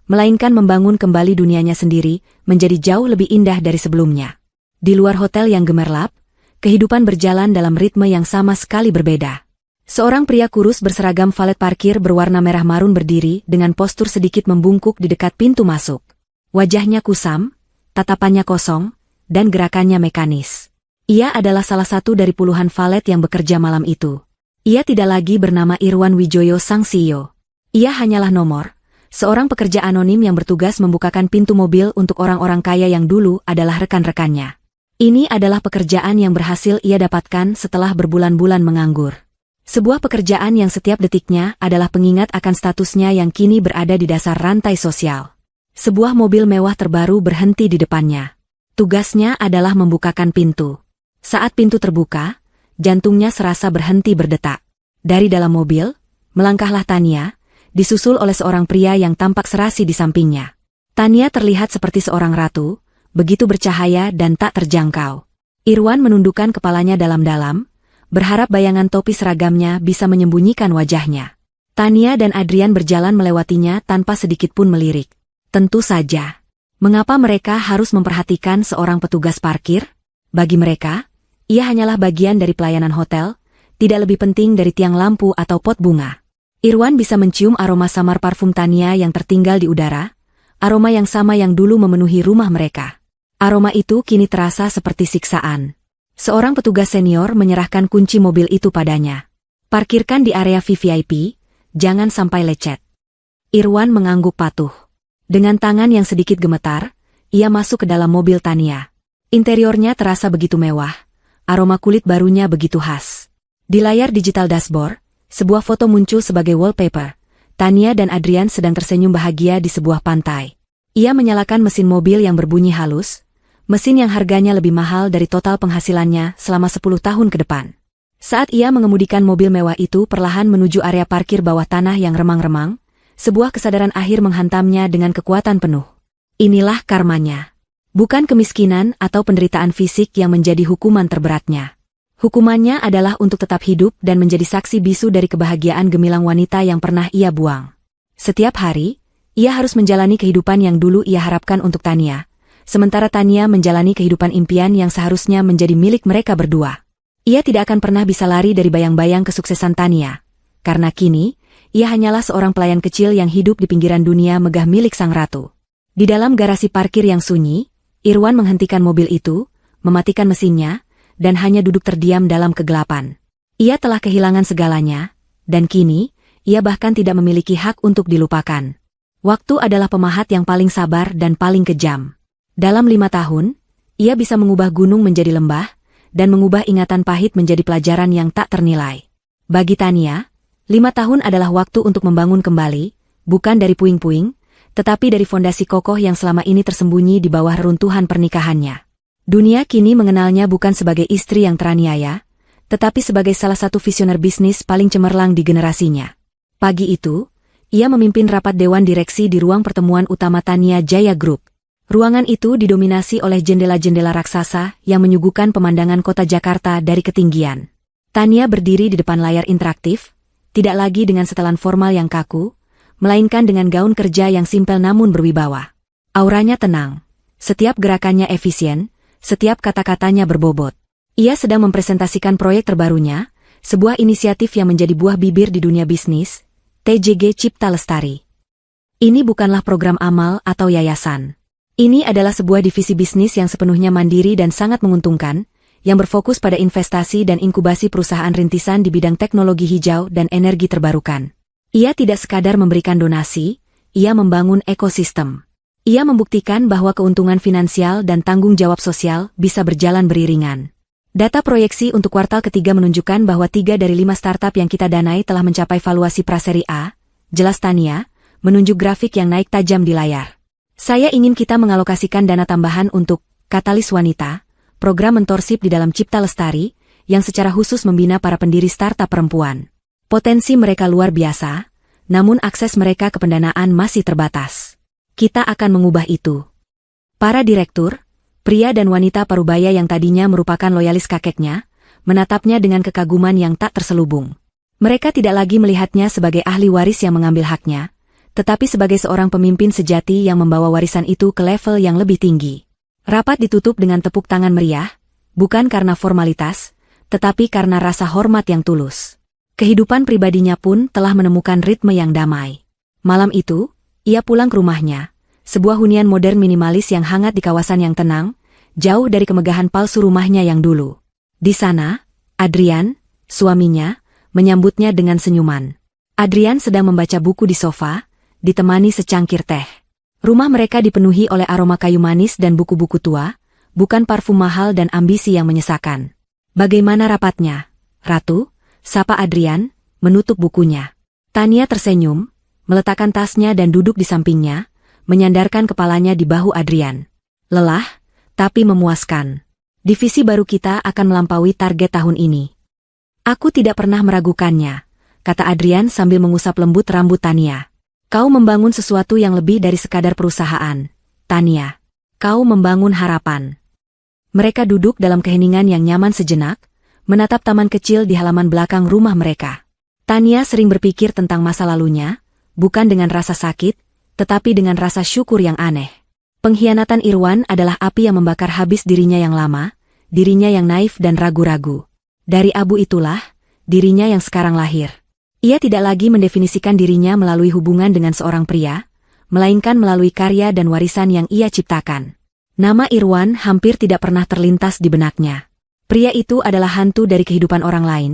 melainkan membangun kembali dunianya sendiri, menjadi jauh lebih indah dari sebelumnya. Di luar hotel yang gemerlap, kehidupan berjalan dalam ritme yang sama sekali berbeda. Seorang pria kurus berseragam valet parkir berwarna merah marun berdiri dengan postur sedikit membungkuk di dekat pintu masuk. Wajahnya kusam, tatapannya kosong, dan gerakannya mekanis. Ia adalah salah satu dari puluhan valet yang bekerja malam itu. Ia tidak lagi bernama Irwan Wijoyo sang CEO. Ia hanyalah nomor, seorang pekerja anonim yang bertugas membukakan pintu mobil untuk orang-orang kaya yang dulu adalah rekan-rekannya. Ini adalah pekerjaan yang berhasil ia dapatkan setelah berbulan-bulan menganggur. Sebuah pekerjaan yang setiap detiknya adalah pengingat akan statusnya yang kini berada di dasar rantai sosial. Sebuah mobil mewah terbaru berhenti di depannya. Tugasnya adalah membukakan pintu. Saat pintu terbuka, jantungnya serasa berhenti berdetak. Dari dalam mobil, melangkahlah Tania, disusul oleh seorang pria yang tampak serasi di sampingnya. Tania terlihat seperti seorang ratu, begitu bercahaya dan tak terjangkau. Irwan menundukkan kepalanya dalam-dalam, berharap bayangan topi seragamnya bisa menyembunyikan wajahnya. Tania dan Adrian berjalan melewatinya tanpa sedikit pun melirik. Tentu saja. Mengapa mereka harus memperhatikan seorang petugas parkir? Bagi mereka, ia hanyalah bagian dari pelayanan hotel, tidak lebih penting dari tiang lampu atau pot bunga. Irwan bisa mencium aroma samar parfum Tania yang tertinggal di udara, aroma yang sama yang dulu memenuhi rumah mereka. Aroma itu kini terasa seperti siksaan. Seorang petugas senior menyerahkan kunci mobil itu padanya. Parkirkan di area VVIP, jangan sampai lecet. Irwan mengangguk patuh. Dengan tangan yang sedikit gemetar, ia masuk ke dalam mobil Tania. Interiornya terasa begitu mewah, aroma kulit barunya begitu khas. Di layar digital dashboard, sebuah foto muncul sebagai wallpaper. Tania dan Adrian sedang tersenyum bahagia di sebuah pantai. Ia menyalakan mesin mobil yang berbunyi halus, mesin yang harganya lebih mahal dari total penghasilannya selama 10 tahun ke depan. Saat ia mengemudikan mobil mewah itu perlahan menuju area parkir bawah tanah yang remang-remang, sebuah kesadaran akhir menghantamnya dengan kekuatan penuh. Inilah karmanya. Bukan kemiskinan atau penderitaan fisik yang menjadi hukuman terberatnya. Hukumannya adalah untuk tetap hidup dan menjadi saksi bisu dari kebahagiaan gemilang wanita yang pernah ia buang. Setiap hari, ia harus menjalani kehidupan yang dulu ia harapkan untuk Tania. Sementara Tania menjalani kehidupan impian yang seharusnya menjadi milik mereka berdua. Ia tidak akan pernah bisa lari dari bayang-bayang kesuksesan Tania. Karena kini, ia hanyalah seorang pelayan kecil yang hidup di pinggiran dunia megah milik sang ratu. Di dalam garasi parkir yang sunyi, Irwan menghentikan mobil itu, mematikan mesinnya, dan hanya duduk terdiam dalam kegelapan. Ia telah kehilangan segalanya, dan kini, ia bahkan tidak memiliki hak untuk dilupakan. Waktu adalah pemahat yang paling sabar dan paling kejam. Dalam 5 tahun, ia bisa mengubah gunung menjadi lembah, dan mengubah ingatan pahit menjadi pelajaran yang tak ternilai. Bagi Tania, 5 tahun adalah waktu untuk membangun kembali, bukan dari puing-puing, tetapi dari fondasi kokoh yang selama ini tersembunyi di bawah reruntuhan pernikahannya. Dunia kini mengenalnya bukan sebagai istri yang teraniaya, tetapi sebagai salah satu visioner bisnis paling cemerlang di generasinya. Pagi itu, ia memimpin rapat dewan direksi di ruang pertemuan utama Tania Jaya Group. Ruangan itu didominasi oleh jendela-jendela raksasa yang menyuguhkan pemandangan kota Jakarta dari ketinggian. Tania berdiri di depan layar interaktif, tidak lagi dengan setelan formal yang kaku, melainkan dengan gaun kerja yang simpel namun berwibawa. Auranya tenang, setiap gerakannya efisien, setiap kata-katanya berbobot. Ia sedang mempresentasikan proyek terbarunya, sebuah inisiatif yang menjadi buah bibir di dunia bisnis, TJG Cipta Lestari. Ini bukanlah program amal atau yayasan. Ini adalah sebuah divisi bisnis yang sepenuhnya mandiri dan sangat menguntungkan, yang berfokus pada investasi dan inkubasi perusahaan rintisan di bidang teknologi hijau dan energi terbarukan. Ia tidak sekadar memberikan donasi, ia membangun ekosistem. Ia membuktikan bahwa keuntungan finansial dan tanggung jawab sosial bisa berjalan beriringan. Data proyeksi untuk kuartal ketiga menunjukkan bahwa 3 dari 5 startup yang kita danai telah mencapai valuasi praseri A, jelas Tania, menunjuk grafik yang naik tajam di layar. Saya ingin kita mengalokasikan dana tambahan untuk Katalis Wanita, program mentorship di dalam Cipta Lestari, yang secara khusus membina para pendiri startup perempuan. Potensi mereka luar biasa, namun akses mereka ke pendanaan masih terbatas. Kita akan mengubah itu. Para direktur, pria dan wanita parubaya yang tadinya merupakan loyalis kakeknya, menatapnya dengan kekaguman yang tak terselubung. Mereka tidak lagi melihatnya sebagai ahli waris yang mengambil haknya, tetapi sebagai seorang pemimpin sejati yang membawa warisan itu ke level yang lebih tinggi. Rapat ditutup dengan tepuk tangan meriah, bukan karena formalitas, tetapi karena rasa hormat yang tulus. Kehidupan pribadinya pun telah menemukan ritme yang damai. Malam itu, ia pulang ke rumahnya, sebuah hunian modern minimalis yang hangat di kawasan yang tenang, jauh dari kemegahan palsu rumahnya yang dulu. Di sana, Adrian, suaminya, menyambutnya dengan senyuman. Adrian sedang membaca buku di sofa, ditemani secangkir teh. Rumah mereka dipenuhi oleh aroma kayu manis dan buku-buku tua, bukan parfum mahal dan ambisi yang menyesakan. Bagaimana rapatnya, Ratu? Sapa Adrian, menutup bukunya. Tania tersenyum, meletakkan tasnya dan duduk di sampingnya, menyandarkan kepalanya di bahu Adrian. Lelah, tapi memuaskan. Divisi baru kita akan melampaui target tahun ini. Aku tidak pernah meragukannya, kata Adrian sambil mengusap lembut rambut Tania. Kau membangun sesuatu yang lebih dari sekadar perusahaan, Tania. Kau membangun harapan. Mereka duduk dalam keheningan yang nyaman sejenak, menatap taman kecil di halaman belakang rumah mereka. Tania sering berpikir tentang masa lalunya, bukan dengan rasa sakit, tetapi dengan rasa syukur yang aneh. Pengkhianatan Irwan adalah api yang membakar habis dirinya yang lama, dirinya yang naif dan ragu-ragu. Dari abu itulah, dirinya yang sekarang lahir. Ia tidak lagi mendefinisikan dirinya melalui hubungan dengan seorang pria, melainkan melalui karya dan warisan yang ia ciptakan. Nama Irwan hampir tidak pernah terlintas di benaknya. Pria itu adalah hantu dari kehidupan orang lain,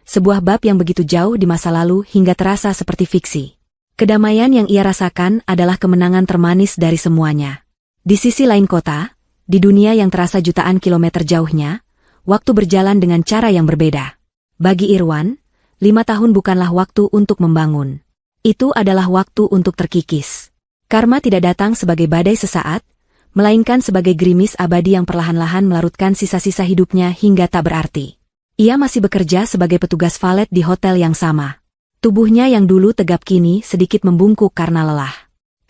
sebuah bab yang begitu jauh di masa lalu hingga terasa seperti fiksi. Kedamaian yang ia rasakan adalah kemenangan termanis dari semuanya. Di sisi lain kota, di dunia yang terasa jutaan kilometer jauhnya, waktu berjalan dengan cara yang berbeda. Bagi Irwan, 5 tahun bukanlah waktu untuk membangun. Itu adalah waktu untuk terkikis. Karma tidak datang sebagai badai sesaat, melainkan sebagai gerimis abadi yang perlahan-lahan melarutkan sisa-sisa hidupnya hingga tak berarti. Ia masih bekerja sebagai petugas valet di hotel yang sama. Tubuhnya yang dulu tegap kini sedikit membungkuk karena lelah.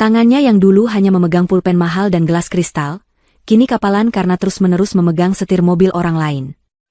Tangannya yang dulu hanya memegang pulpen mahal dan gelas kristal, kini kapalan karena terus-menerus memegang setir mobil orang lain.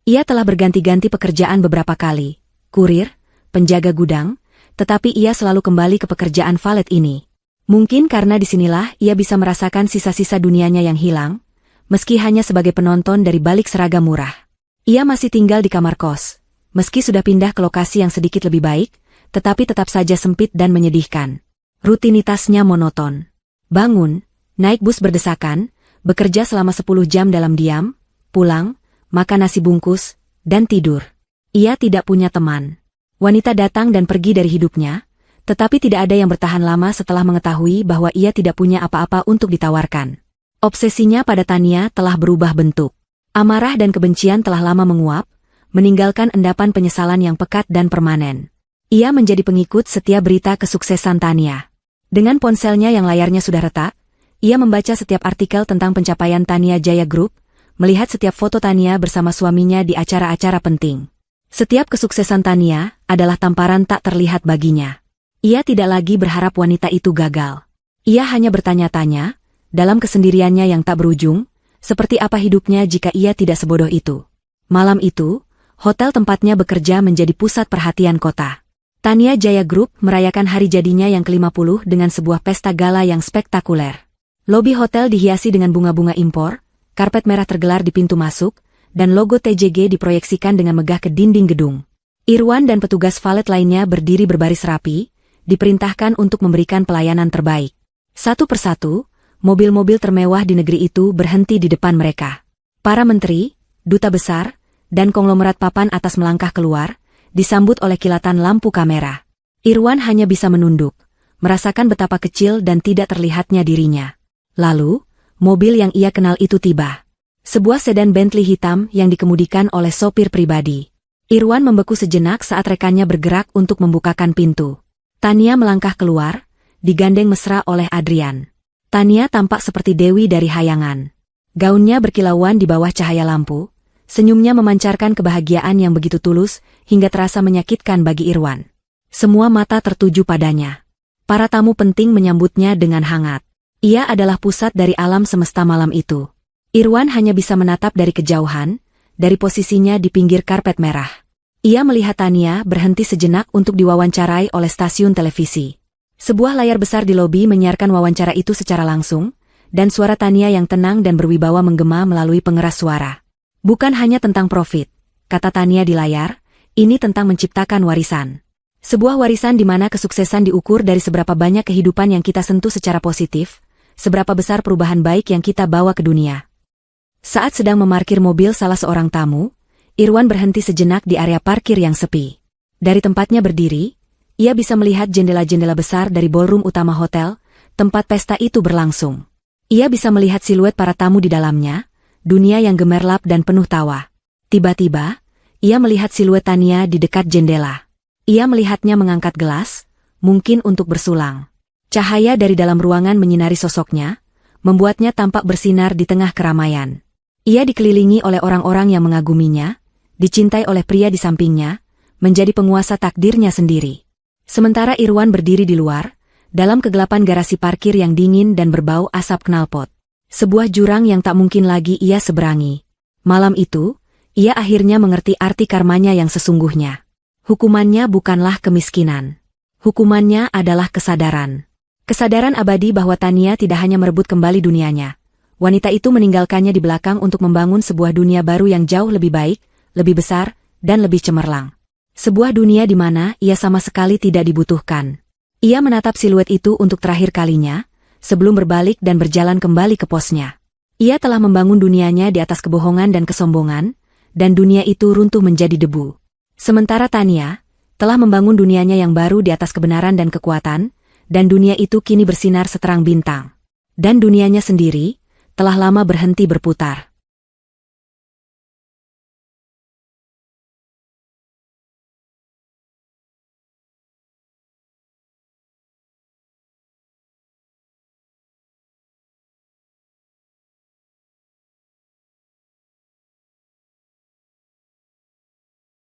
Ia telah berganti-ganti pekerjaan beberapa kali. Kurir, penjaga gudang, tetapi ia selalu kembali ke pekerjaan valet ini. Mungkin karena disinilah ia bisa merasakan sisa-sisa dunianya yang hilang, meski hanya sebagai penonton dari balik seragam murah. Ia masih tinggal di kamar kos, meski sudah pindah ke lokasi yang sedikit lebih baik, tetapi tetap saja sempit dan menyedihkan. Rutinitasnya monoton. Bangun, naik bus berdesakan, bekerja selama 10 jam dalam diam, pulang, makan nasi bungkus, dan tidur. Ia tidak punya teman. Wanita datang dan pergi dari hidupnya, tetapi tidak ada yang bertahan lama setelah mengetahui bahwa ia tidak punya apa-apa untuk ditawarkan. Obsesinya pada Tania telah berubah bentuk. Amarah dan kebencian telah lama menguap, meninggalkan endapan penyesalan yang pekat dan permanen. Ia menjadi pengikut setiap berita kesuksesan Tania. Dengan ponselnya yang layarnya sudah retak, ia membaca setiap artikel tentang pencapaian Tania Jaya Group, melihat setiap foto Tania bersama suaminya di acara-acara penting. Setiap kesuksesan Tania adalah tamparan tak terlihat baginya. Ia tidak lagi berharap wanita itu gagal. Ia hanya bertanya-tanya, dalam kesendiriannya yang tak berujung, seperti apa hidupnya jika ia tidak sebodoh itu. Malam itu, hotel tempatnya bekerja menjadi pusat perhatian kota. Tania Jaya Group merayakan hari jadinya yang ke-50 dengan sebuah pesta gala yang spektakuler. Lobi hotel dihiasi dengan bunga-bunga impor, karpet merah tergelar di pintu masuk, dan logo TJG diproyeksikan dengan megah ke dinding gedung. Irwan dan petugas valet lainnya berdiri berbaris rapi, diperintahkan untuk memberikan pelayanan terbaik. Satu persatu, mobil-mobil termewah di negeri itu berhenti di depan mereka. Para menteri, duta besar, dan konglomerat papan atas melangkah keluar, disambut oleh kilatan lampu kamera. Irwan hanya bisa menunduk, merasakan betapa kecil dan tidak terlihatnya dirinya. Lalu, mobil yang ia kenal itu tiba. Sebuah sedan Bentley hitam yang dikemudikan oleh sopir pribadi. Irwan membeku sejenak saat rekannya bergerak untuk membukakan pintu. Tania melangkah keluar, digandeng mesra oleh Adrian. Tania tampak seperti dewi dari hayangan. Gaunnya berkilauan di bawah cahaya lampu, senyumnya memancarkan kebahagiaan yang begitu tulus hingga terasa menyakitkan bagi Irwan. Semua mata tertuju padanya. Para tamu penting menyambutnya dengan hangat. Ia adalah pusat dari alam semesta malam itu. Irwan hanya bisa menatap dari kejauhan, dari posisinya di pinggir karpet merah. Ia melihat Tania berhenti sejenak untuk diwawancarai oleh stasiun televisi. Sebuah layar besar di lobi menyiarkan wawancara itu secara langsung, dan suara Tania yang tenang dan berwibawa menggema melalui pengeras suara. Bukan hanya tentang profit, kata Tania di layar, ini tentang menciptakan warisan. Sebuah warisan di mana kesuksesan diukur dari seberapa banyak kehidupan yang kita sentuh secara positif, seberapa besar perubahan baik yang kita bawa ke dunia. Saat sedang memarkir mobil salah seorang tamu, Irwan berhenti sejenak di area parkir yang sepi. Dari tempatnya berdiri, ia bisa melihat jendela-jendela besar dari ballroom utama hotel, tempat pesta itu berlangsung. Ia bisa melihat siluet para tamu di dalamnya, dunia yang gemerlap dan penuh tawa. Tiba-tiba, ia melihat siluet Tania di dekat jendela. Ia melihatnya mengangkat gelas, mungkin untuk bersulang. Cahaya dari dalam ruangan menyinari sosoknya, membuatnya tampak bersinar di tengah keramaian. Ia dikelilingi oleh orang-orang yang mengaguminya, dicintai oleh pria di sampingnya, menjadi penguasa takdirnya sendiri. Sementara Irwan berdiri di luar, dalam kegelapan garasi parkir yang dingin dan berbau asap knalpot. Sebuah jurang yang tak mungkin lagi ia seberangi. Malam itu, ia akhirnya mengerti arti karmanya yang sesungguhnya. Hukumannya bukanlah kemiskinan. Hukumannya adalah kesadaran. Kesadaran abadi bahwa Tania tidak hanya merebut kembali dunianya. Wanita itu meninggalkannya di belakang untuk membangun sebuah dunia baru yang jauh lebih baik, lebih besar, dan lebih cemerlang. Sebuah dunia di mana ia sama sekali tidak dibutuhkan. Ia menatap siluet itu untuk terakhir kalinya, sebelum berbalik dan berjalan kembali ke posnya. Ia telah membangun dunianya di atas kebohongan dan kesombongan, dan dunia itu runtuh menjadi debu. Sementara Tania telah membangun dunianya yang baru di atas kebenaran dan kekuatan, dan dunia itu kini bersinar seterang bintang. Dan dunianya sendiri telah lama berhenti berputar.